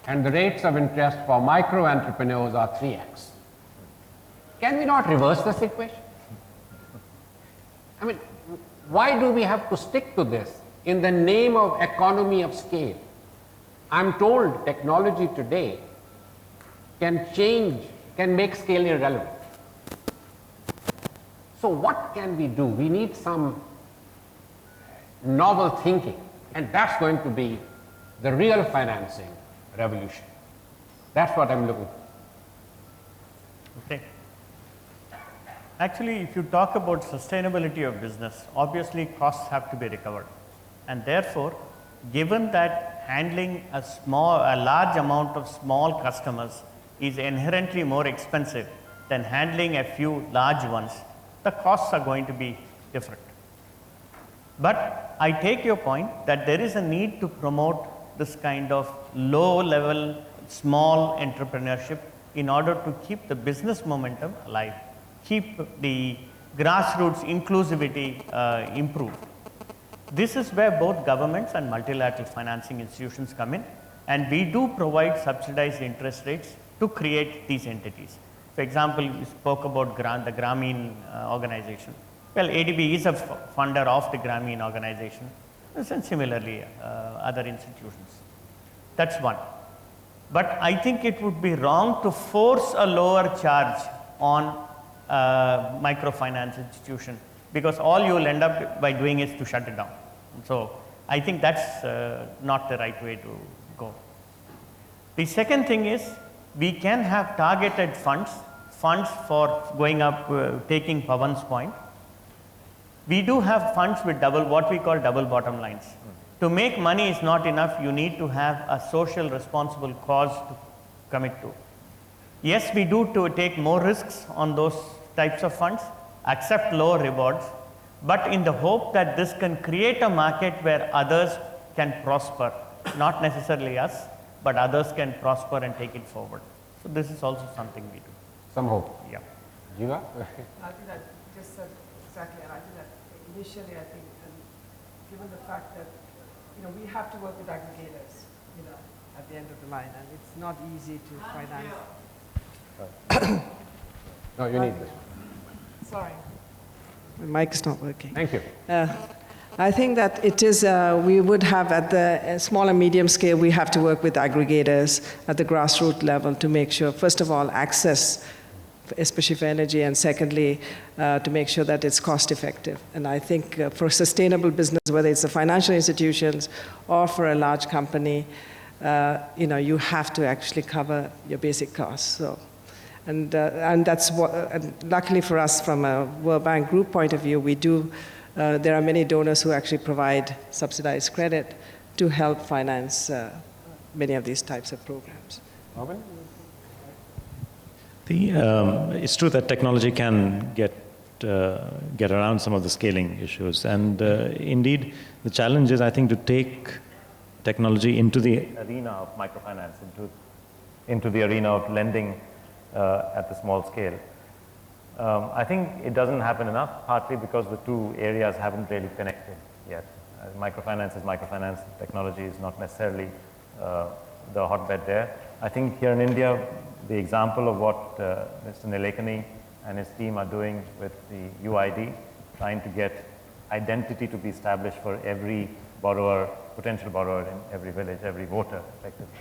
and the rates of interest for micro entrepreneurs are 3X. Can we not reverse this equation? I mean, why do we have to stick to this in the name of economy of scale? I'm told technology today can make scale irrelevant. So what can we do? We need some novel thinking, and that's going to be the real financing revolution. That's what I'm looking for. Okay. Actually, if you talk about sustainability of business, obviously costs have to be recovered. And therefore, given that handling a large amount of small customers is inherently more expensive than handling a few large ones, the costs are going to be different. But I take your point that there is a need to promote this kind of low-level, small entrepreneurship in order to keep the business momentum alive, keep the grassroots inclusivity improved. This is where both governments and multilateral financing institutions come in, and we do provide subsidized interest rates to create these entities. For example, we spoke about the Grameen organization. Well, ADB is a funder of the Grameen organization, and similarly other institutions. That's one. But I think it would be wrong to force a lower charge on microfinance institution, because all you will end up by doing is to shut it down. So I think that's not the right way to go. The second thing is we can have targeted funds for going up, taking Pawan's point. We do have funds with what we call double bottom lines. To make money is not enough, you need to have a social responsible cause to commit to. Yes, we do take more risks on those types of funds, accept lower rewards, but in the hope that this can create a market where others can prosper, not necessarily us, but others can prosper and take it forward. So this is also something we do. Some hope. Yeah. Jiva? I think that just said exactly, and I think that initially, I think, given the fact that we have to work with aggregators, at the end of the line, and it's not easy to finance. No, you need this. Sorry, my mic's not working. Thank you. I think that it is, we would have at the small and medium scale, we have to work with aggregators at the grassroots level to make sure, first of all, access, especially for energy, and secondly, to make sure that it's cost effective. And I think for sustainable business, whether it's the financial institutions or for a large company, you have to actually cover your basic costs. So, and that's what, and luckily for us, from a World Bank Group point of view, we do, there are many donors who actually provide subsidized credit to help finance many of these types of programs. Robin? It's true that technology can get around some of the scaling issues, and indeed, the challenge is, I think, to take technology into the arena of microfinance, into the arena of lending at the small scale. I think it doesn't happen enough, partly because the two areas haven't really connected yet. Microfinance is microfinance, technology is not necessarily the hotbed there. I think here in India, the example of what Mr. Nilekani and his team are doing with the UID, trying to get identity to be established for every borrower, potential borrower in every village, every voter, effectively.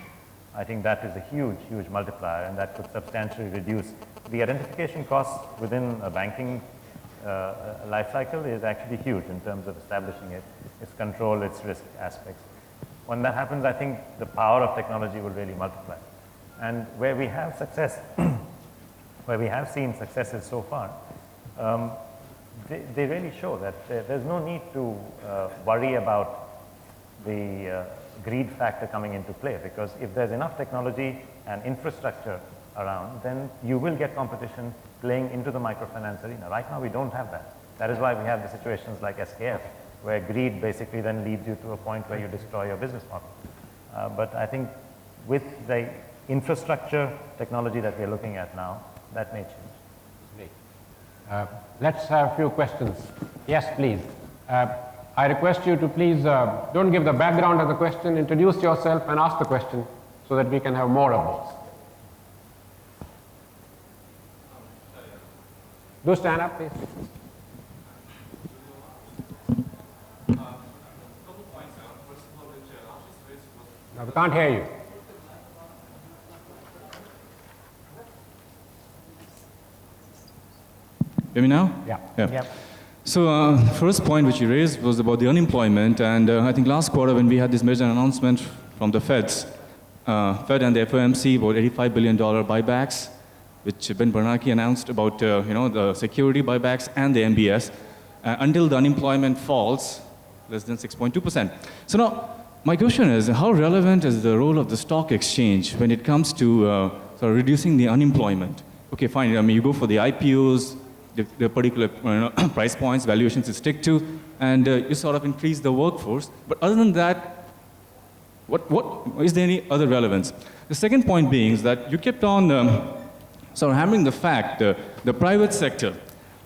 I think that is a huge, huge multiplier, and that could substantially reduce the identification costs within a banking life cycle is actually huge in terms of establishing it, its control, its risk aspects. When that happens, I think the power of technology will really multiply. And where we have success, where we have seen successes so far, they really show that there's no need to worry about the greed factor coming into play, because if there's enough technology and infrastructure around, then you will get competition playing into the microfinance arena. Right now, we don't have that. That is why we have the situations like SKF, where greed basically then leads you to a point where you destroy your business model. But I think with the infrastructure technology that we're looking at now, that may change. Great. Let's have a few questions. Yes, please. I request you to please don't give the background of the question, introduce yourself and ask the question so that we can have more of those. Do stand up, please. No, we can't hear you. Hear me now? Yeah. Yeah. So first point which you raised was about the unemployment, and I think last quarter when we had this major announcement from the Fed and the FOMC about $85 billion buybacks, which Ben Bernanke announced about the security buybacks and the MBS, until the unemployment falls less than 6.2%. So now, my question is, how relevant is the role of the stock exchange when it comes to sort of reducing the unemployment? Okay, fine. I mean, you go for the IPOs, the particular price points, valuations you stick to, and you sort of increase the workforce. But other than that, what is there any other relevance? The second point being is that you kept on sort of hammering the fact the private sector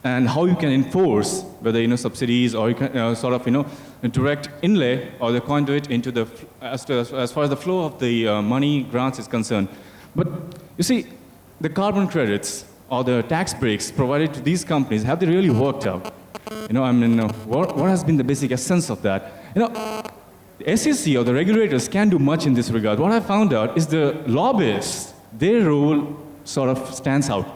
and how you can enforce whether subsidies or you can sort of direct inlay or the conduit into the as far as the flow of the money grants is concerned. But you see, the carbon credits or the tax breaks provided to these companies, have they really worked out? What has been the basic essence of that? The SEC or the regulators can do much in this regard. What I found out is the lobbyists, their role sort of stands out.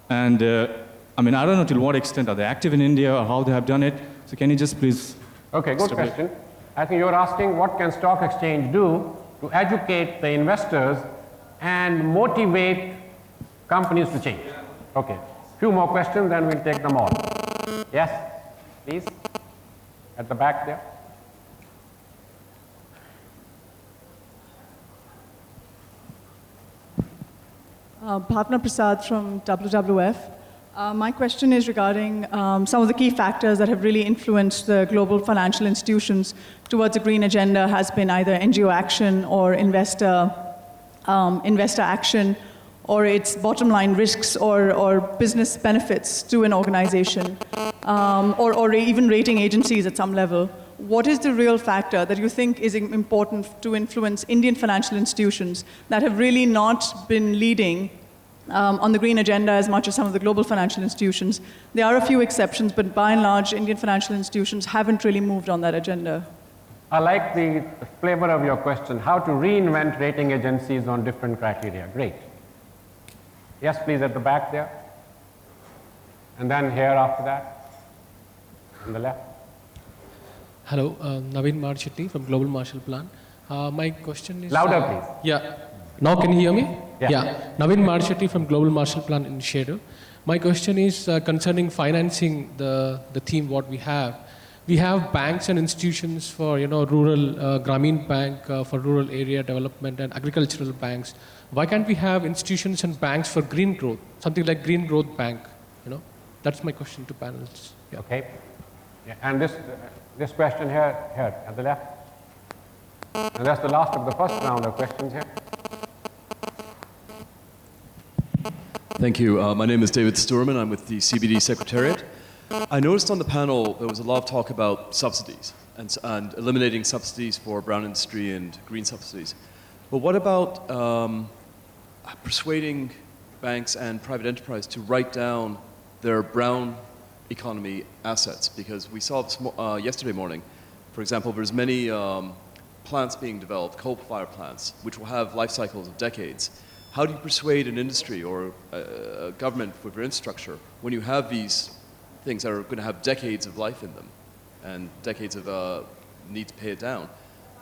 And I don't know till what extent are they active in India or how they have done it. So can you just please... Okay, good question. I think you're asking what can stock exchange do to educate the investors and motivate companies to change. Okay, few more questions, then we'll take them all. Yes, please, at the back there. Bhavna Prasad from WWF. My question is regarding some of the key factors that have really influenced the global financial institutions towards a green agenda has been either NGO action or investor action, or its bottom line risks or business benefits to an organization, or even rating agencies at some level. What is the real factor that you think is important to influence Indian financial institutions that have really not been leading on the green agenda as much as some of the global financial institutions? There are a few exceptions, but by and large, Indian financial institutions haven't really moved on that agenda. I like the flavor of your question, how to reinvent rating agencies on different criteria. Great. Yes, please, at the back there. And then here after that, on the left. Hello, Naveen Marchetti from Global Marshall Plan. My question is... Louder, please. Yeah. Now can you hear me? Yeah. Naveen Marchetti from Global Marshall Plan Initiative. My question is concerning financing the theme what we have. We have banks and institutions for rural, Grameen Bank for rural area development and agricultural banks. Why can't we have institutions and banks for green growth, something like Green Growth Bank? That's my question to panelists. Yeah. Okay. Yeah. And this question here at the left. And that's the last of the first round of questions here. Thank you. My name is David Sturman. I'm with the CBD Secretariat. I noticed on the panel there was a lot of talk about subsidies and eliminating subsidies for brown industry and green subsidies. But what about persuading banks and private enterprise to write down their brown economy assets? Because we saw this yesterday morning, for example, there's many plants being developed, coal-fired plants, which will have life cycles of decades. How do you persuade an industry or a government with their infrastructure when you have these things that are going to have decades of life in them and decades of need to pay it down,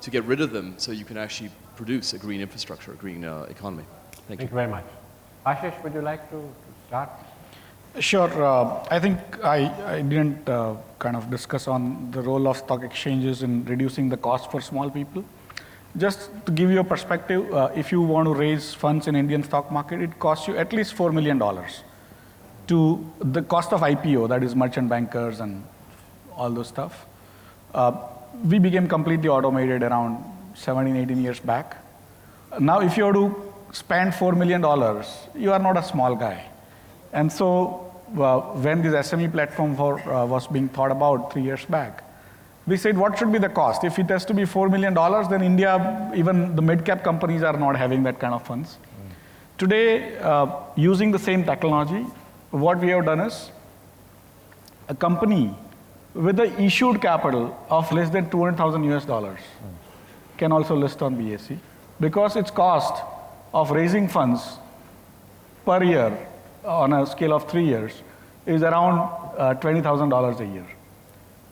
to get rid of them so you can actually produce a green infrastructure, a green economy? Thank you. Thank you very much. Ashish, would you like to start? Sure. I think I didn't kind of discuss on the role of stock exchanges in reducing the cost for small people. Just to give you a perspective, if you want to raise funds in Indian stock market, it costs you at least $4 million to the cost of IPO, that is merchant bankers and all those stuff. We became completely automated around 17, 18 years back. Now, if you have to spend $4 million, you are not a small guy. And so when this SME platform was being thought about 3 years back, we said, what should be the cost? If it has to be $4 million, then India, even the mid-cap companies are not having that kind of funds. Today, using the same technology, what we have done is a company with the issued capital of less than 200,000 US dollars can also list on BSE, because its cost of raising funds per year on a scale of 3 years is around $20,000 a year.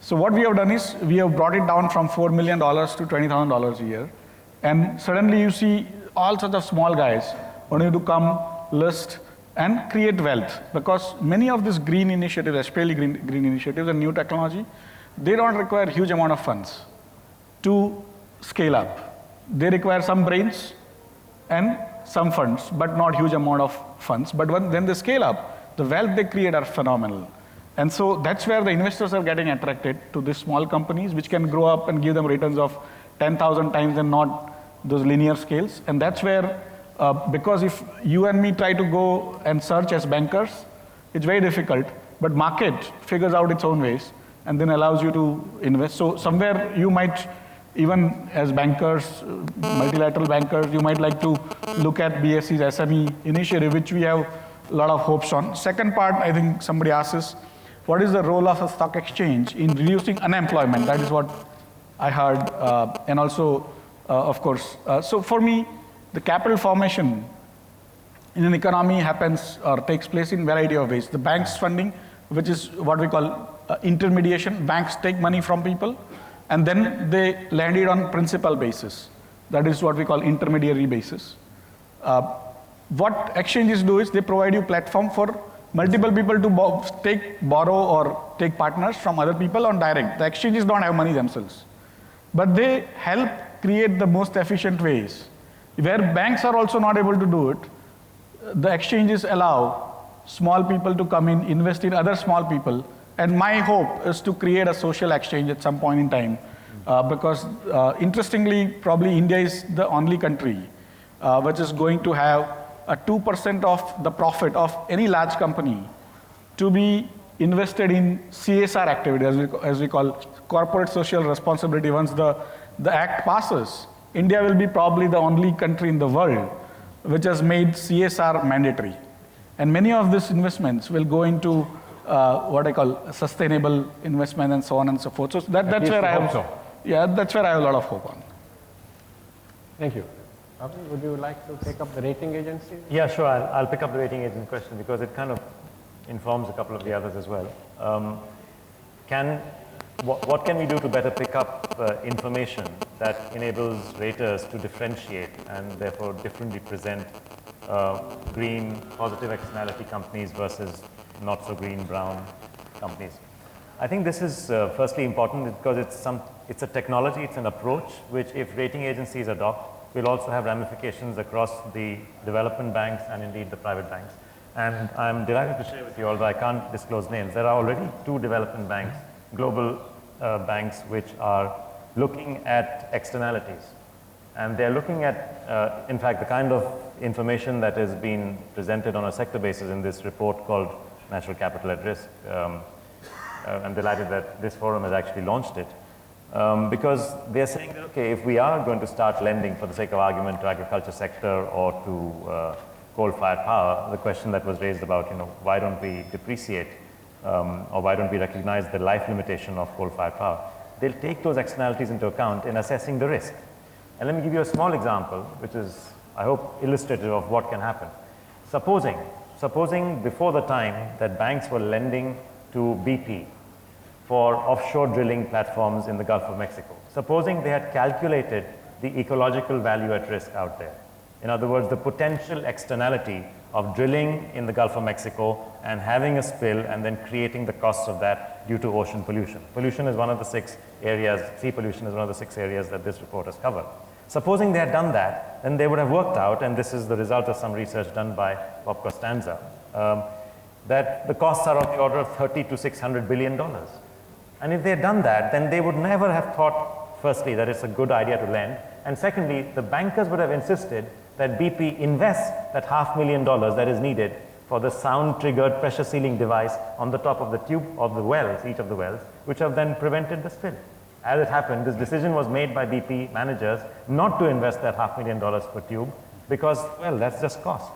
So what we have done is we have brought it down from $4 million to $20,000 a year. And suddenly you see all sorts of small guys wanting to come list and create wealth. Because many of these green initiatives, especially green initiatives and new technology, they don't require huge amount of funds to scale up. They require some brains and some funds, but not huge amount of funds. But when they scale up, the wealth they create are phenomenal. And so that's where the investors are getting attracted to these small companies, which can grow up and give them returns of 10,000 times and not those linear scales. And that's where, because if you and me try to go and search as bankers, it's very difficult, but market figures out its own ways and then allows you to invest. So somewhere you might, even as bankers, multilateral bankers, you might like to look at BSE's SME initiative, which we have a lot of hopes on. Second part, I think somebody asks is, what is the role of a stock exchange in reducing unemployment? That is what I heard, and also, of course. So for me, the capital formation in an economy happens or takes place in a variety of ways. The banks funding, which is what we call intermediation. Banks take money from people, and then they lend it on principal basis. That is what we call intermediary basis. What exchanges do is they provide you platform for multiple people to borrow or take partners from other people on direct. The exchanges don't have money themselves, but they help create the most efficient ways. Where banks are also not able to do it, the exchanges allow small people to come in, invest in other small people. And my hope is to create a social exchange at some point in time, because interestingly, probably India is the only country which is going to have a 2% of the profit of any large company to be invested in CSR activity, as we call corporate social responsibility. Once the act passes, India will be probably the only country in the world which has made CSR mandatory. And many of these investments will go into what I call sustainable investment and so on and so forth. So that's where I have, that's where I have a lot of hope on. Thank you. Bhavin, would you like to take up the rating agency? Yeah, sure. I'll pick up the rating agency question because it kind of informs a couple of the others as well. What can we do to better pick up information that enables raters to differentiate and therefore differently present green, positive externality companies versus not so green, brown companies? I think this is firstly important because it's a technology, it's an approach which, if rating agencies adopt, will also have ramifications across the development banks and indeed the private banks. And I'm delighted to share with you, although I can't disclose names, there are already 2 development banks, global banks, which are looking at externalities. And they're looking at, in fact, the kind of information that has been presented on a sector basis in this report called Natural Capital at Risk. I'm delighted that this forum has actually launched it. Because they're saying that, okay, if we are going to start lending for the sake of argument to agriculture sector or to coal-fired power, the question that was raised about, why don't we depreciate or why don't we recognize the life limitation of coal-fired power? They'll take those externalities into account in assessing the risk. And let me give you a small example, which is, I hope, illustrative of what can happen. Supposing before the time that banks were lending to BP for offshore drilling platforms in the Gulf of Mexico. Supposing they had calculated the ecological value at risk out there. In other words, the potential externality of drilling in the Gulf of Mexico and having a spill and then creating the costs of that due to ocean pollution. Pollution is one of the 6 areas, sea pollution is one of the 6 areas that this report has covered. Supposing they had done that, then they would have worked out, and this is the result of some research done by Bob Costanza, that the costs are of the order of $30 to $600 billion. And if they had done that, then they would never have thought, firstly, that it's a good idea to lend, and secondly, the bankers would have insisted that BP invests that $500,000 that is needed for the sound-triggered pressure sealing device on the top of the tube of the wells, each of the wells, which have then prevented the spill. As it happened, this decision was made by BP managers not to invest that $500,000 per tube because, well, that's just cost.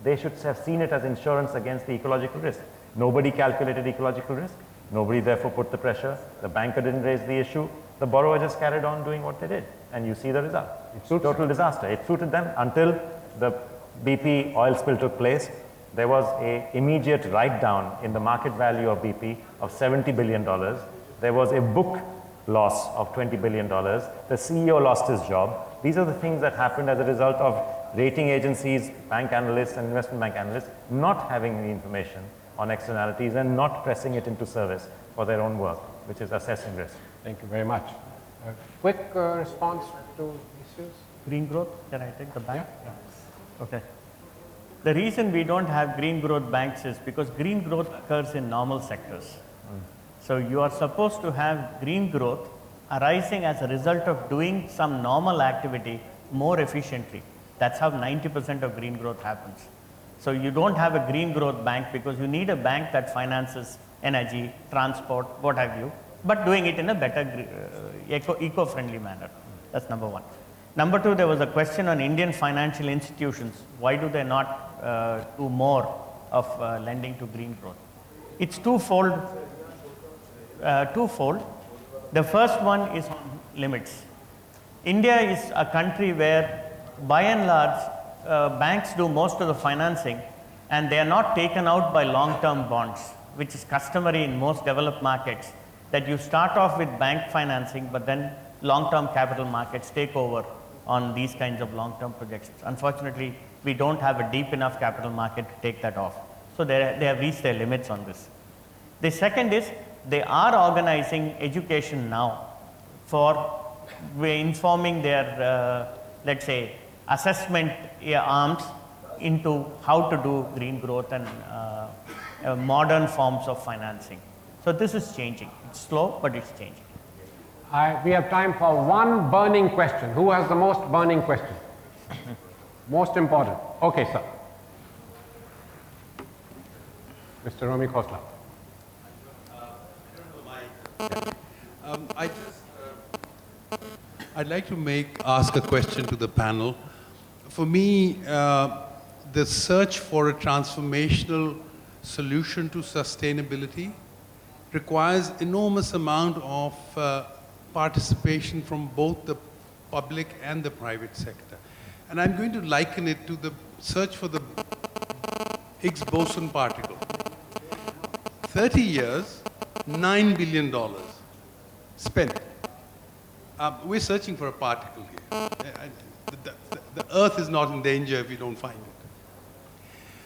They should have seen it as insurance against the ecological risk. Nobody calculated ecological risk. Nobody therefore put the pressure. The banker didn't raise the issue. The borrower just carried on doing what they did. And you see the result. It's a total disaster. It suited them until the BP oil spill took place. There was an immediate write-down in the market value of BP of $70 billion. There was a book loss of $20 billion. The CEO lost his job. These are the things that happened as a result of rating agencies, bank analysts, and investment bank analysts not having the information on externalities and not pressing it into service for their own work, which is assessing risk. Thank you very much. A quick response to issues? Green growth, can I take the bank? Yeah. Okay. The reason we don't have green growth banks is because green growth occurs in normal sectors. So you are supposed to have green growth arising as a result of doing some normal activity more efficiently. That's how 90% of green growth happens. So you don't have a green growth bank because you need a bank that finances energy, transport, what have you, but doing it in a better eco-friendly manner. That's number one. Number two, there was a question on Indian financial institutions. Why do they not do more of lending to green growth? It's twofold. The first one is on limits. India is a country where, by and large, banks do most of the financing, and they are not taken out by long-term bonds, which is customary in most developed markets, that you start off with bank financing, but then long-term capital markets take over on these kinds of long-term projections. Unfortunately, we don't have a deep enough capital market to take that off. So they have reached their limits on this. The second is, they are organizing education now for informing their, let's say, assessment arms into how to do green growth and modern forms of financing. So this is changing. It's slow, but it's changing. We have time for one burning question. Who has the most burning question? Most important. Okay, sir. Mr. Romi Khosla. I'd like to ask a question to the panel. For me, the search for a transformational solution to sustainability requires enormous amount of participation from both the public and the private sector. And I'm going to liken it to the search for the Higgs boson particle. 30 years, $9 billion spent. We're searching for a particle here. The Earth is not in danger if we don't find it.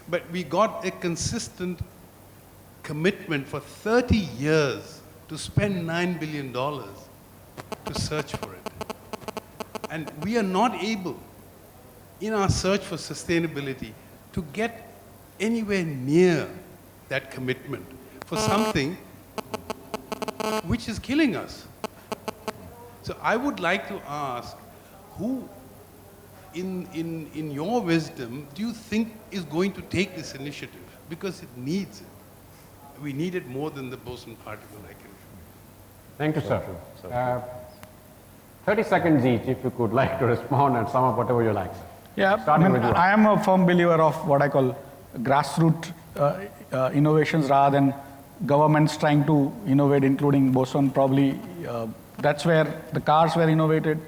But we got a consistent commitment for 30 years to spend $9 billion to search for it. And we are not able, in our search for sustainability, to get anywhere near that commitment for something which is killing us. So I would like to ask, who, in your wisdom, do you think is going to take this initiative? Because it needs it. We need it more than the boson particle, I can. Thank you, sir. 30 seconds each, if you could like to respond and sum up whatever you like, sir. Yeah, I am a firm believer of what I call grassroots innovations rather than governments trying to innovate, including boson. Probably that's where the cars were innovated,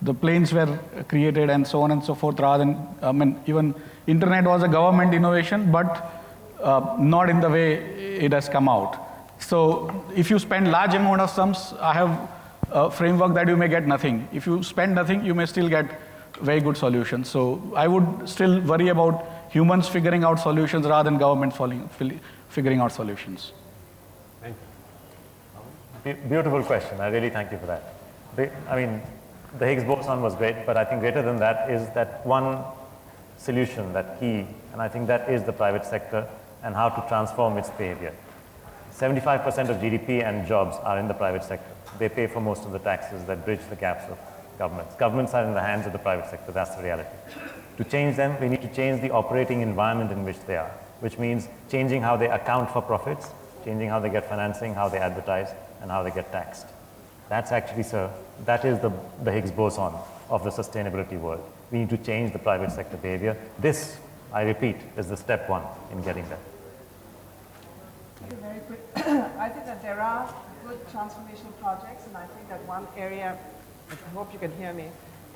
the planes were created, and so on and so forth. Rather than, even internet was a government innovation, but not in the way it has come out. So if you spend large amount of sums, I have a framework that you may get nothing. If you spend nothing, you may still get very good solutions. So I would still worry about humans figuring out solutions rather than government figuring out solutions. Thank you. Beautiful question. I really thank you for that. The Higgs boson was great, but I think greater than that is that one solution, that key, and I think that is the private sector and how to transform its behavior. 75% of GDP and jobs are in the private sector. They pay for most of the taxes that bridge the gaps of governments. Governments are in the hands of the private sector. That's the reality. To change them, we need to change the operating environment in which they are, which means changing how they account for profits, changing how they get financing, how they advertise, and how they get taxed. That's actually, sir, that is the Higgs boson of the sustainability world. We need to change the private sector behavior. This, I repeat, is the step one in getting there. Very quick. I think that there are good transformational projects, and I think that one area, I hope you can hear me,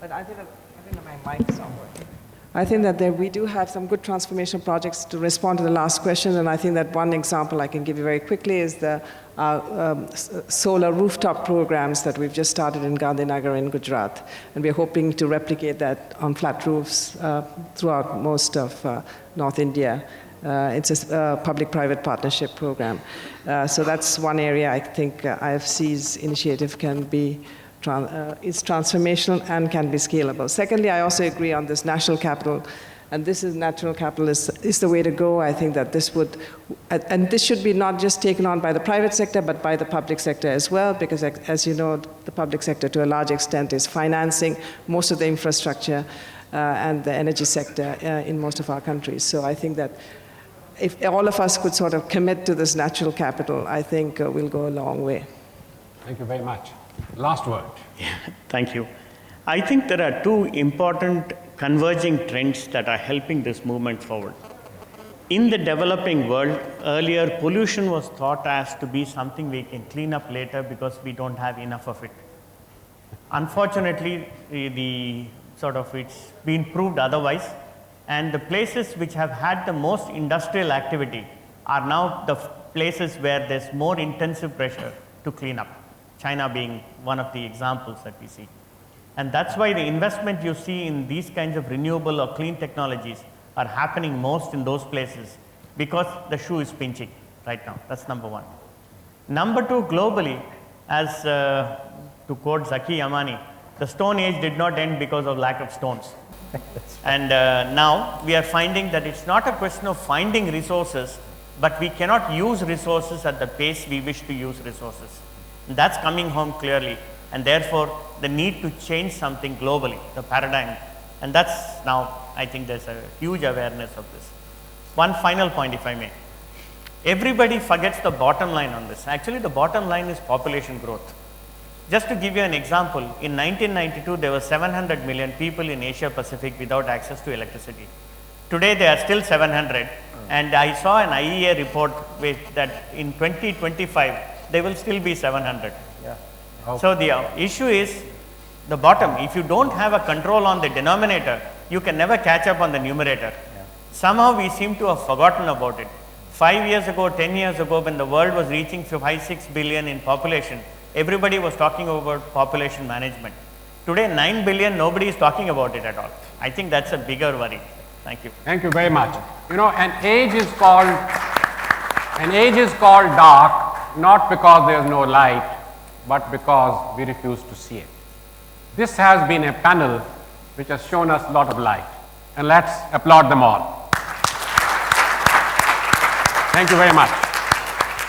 but I think that my mic is not working. I think that we do have some good transformation projects to respond to the last question, and I think that one example I can give you very quickly is the solar rooftop programs that we've just started in Gandhinagar in Gujarat, and we're hoping to replicate that on flat roofs throughout most of North India. It's a public-private partnership program. So that's one area I think IFC's initiative can be is transformational and can be scalable. Secondly, I also agree on this national capital, and this is natural capital is the way to go. I think that this would, and this should be not just taken on by the private sector, but by the public sector as well, because as you know, the public sector to a large extent is financing most of the infrastructure and the energy sector in most of our countries. So I think that if all of us could sort of commit to this natural capital, I think we'll go a long way. Thank you very much. Last word. Yeah, thank you. I think there are two important converging trends that are helping this movement forward. In the developing world, earlier pollution was thought as to be something we can clean up later because we don't have enough of it. Unfortunately, it's been proved otherwise, and the places which have had the most industrial activity are now the places where there's more intensive pressure to clean up. China being one of the examples that we see. And that's why the investment you see in these kinds of renewable or clean technologies are happening most in those places because the shoe is pinching right now. That's number one. Number two, globally, as to quote Zaki Yamani, the Stone Age did not end because of lack of stones. And now we are finding that it's not a question of finding resources, but we cannot use resources at the pace we wish to use resources. That's coming home clearly, and therefore the need to change something globally, the paradigm, and that's now, I think there's a huge awareness of this. One final point, if I may. Everybody forgets the bottom line on this. Actually, the bottom line is population growth. Just to give you an example, in 1992, there were 700 million people in Asia Pacific without access to electricity. Today, there are still 700, and I saw an IEA report that in 2025, there will still be 700. Yeah. Okay. So the issue is the bottom. If you don't have a control on the denominator, you can never catch up on the numerator. Yeah. Somehow we seem to have forgotten about it. 5 years ago, 10 years ago, when the world was reaching 5-6 billion in population, everybody was talking about population management. Today, 9 billion, nobody is talking about it at all. I think that's a bigger worry. Thank you. Thank you very much. You know, an age is called dark, not because there is no light, but because we refuse to see it. This has been a panel which has shown us a lot of light, and let's applaud them all. Thank you very much.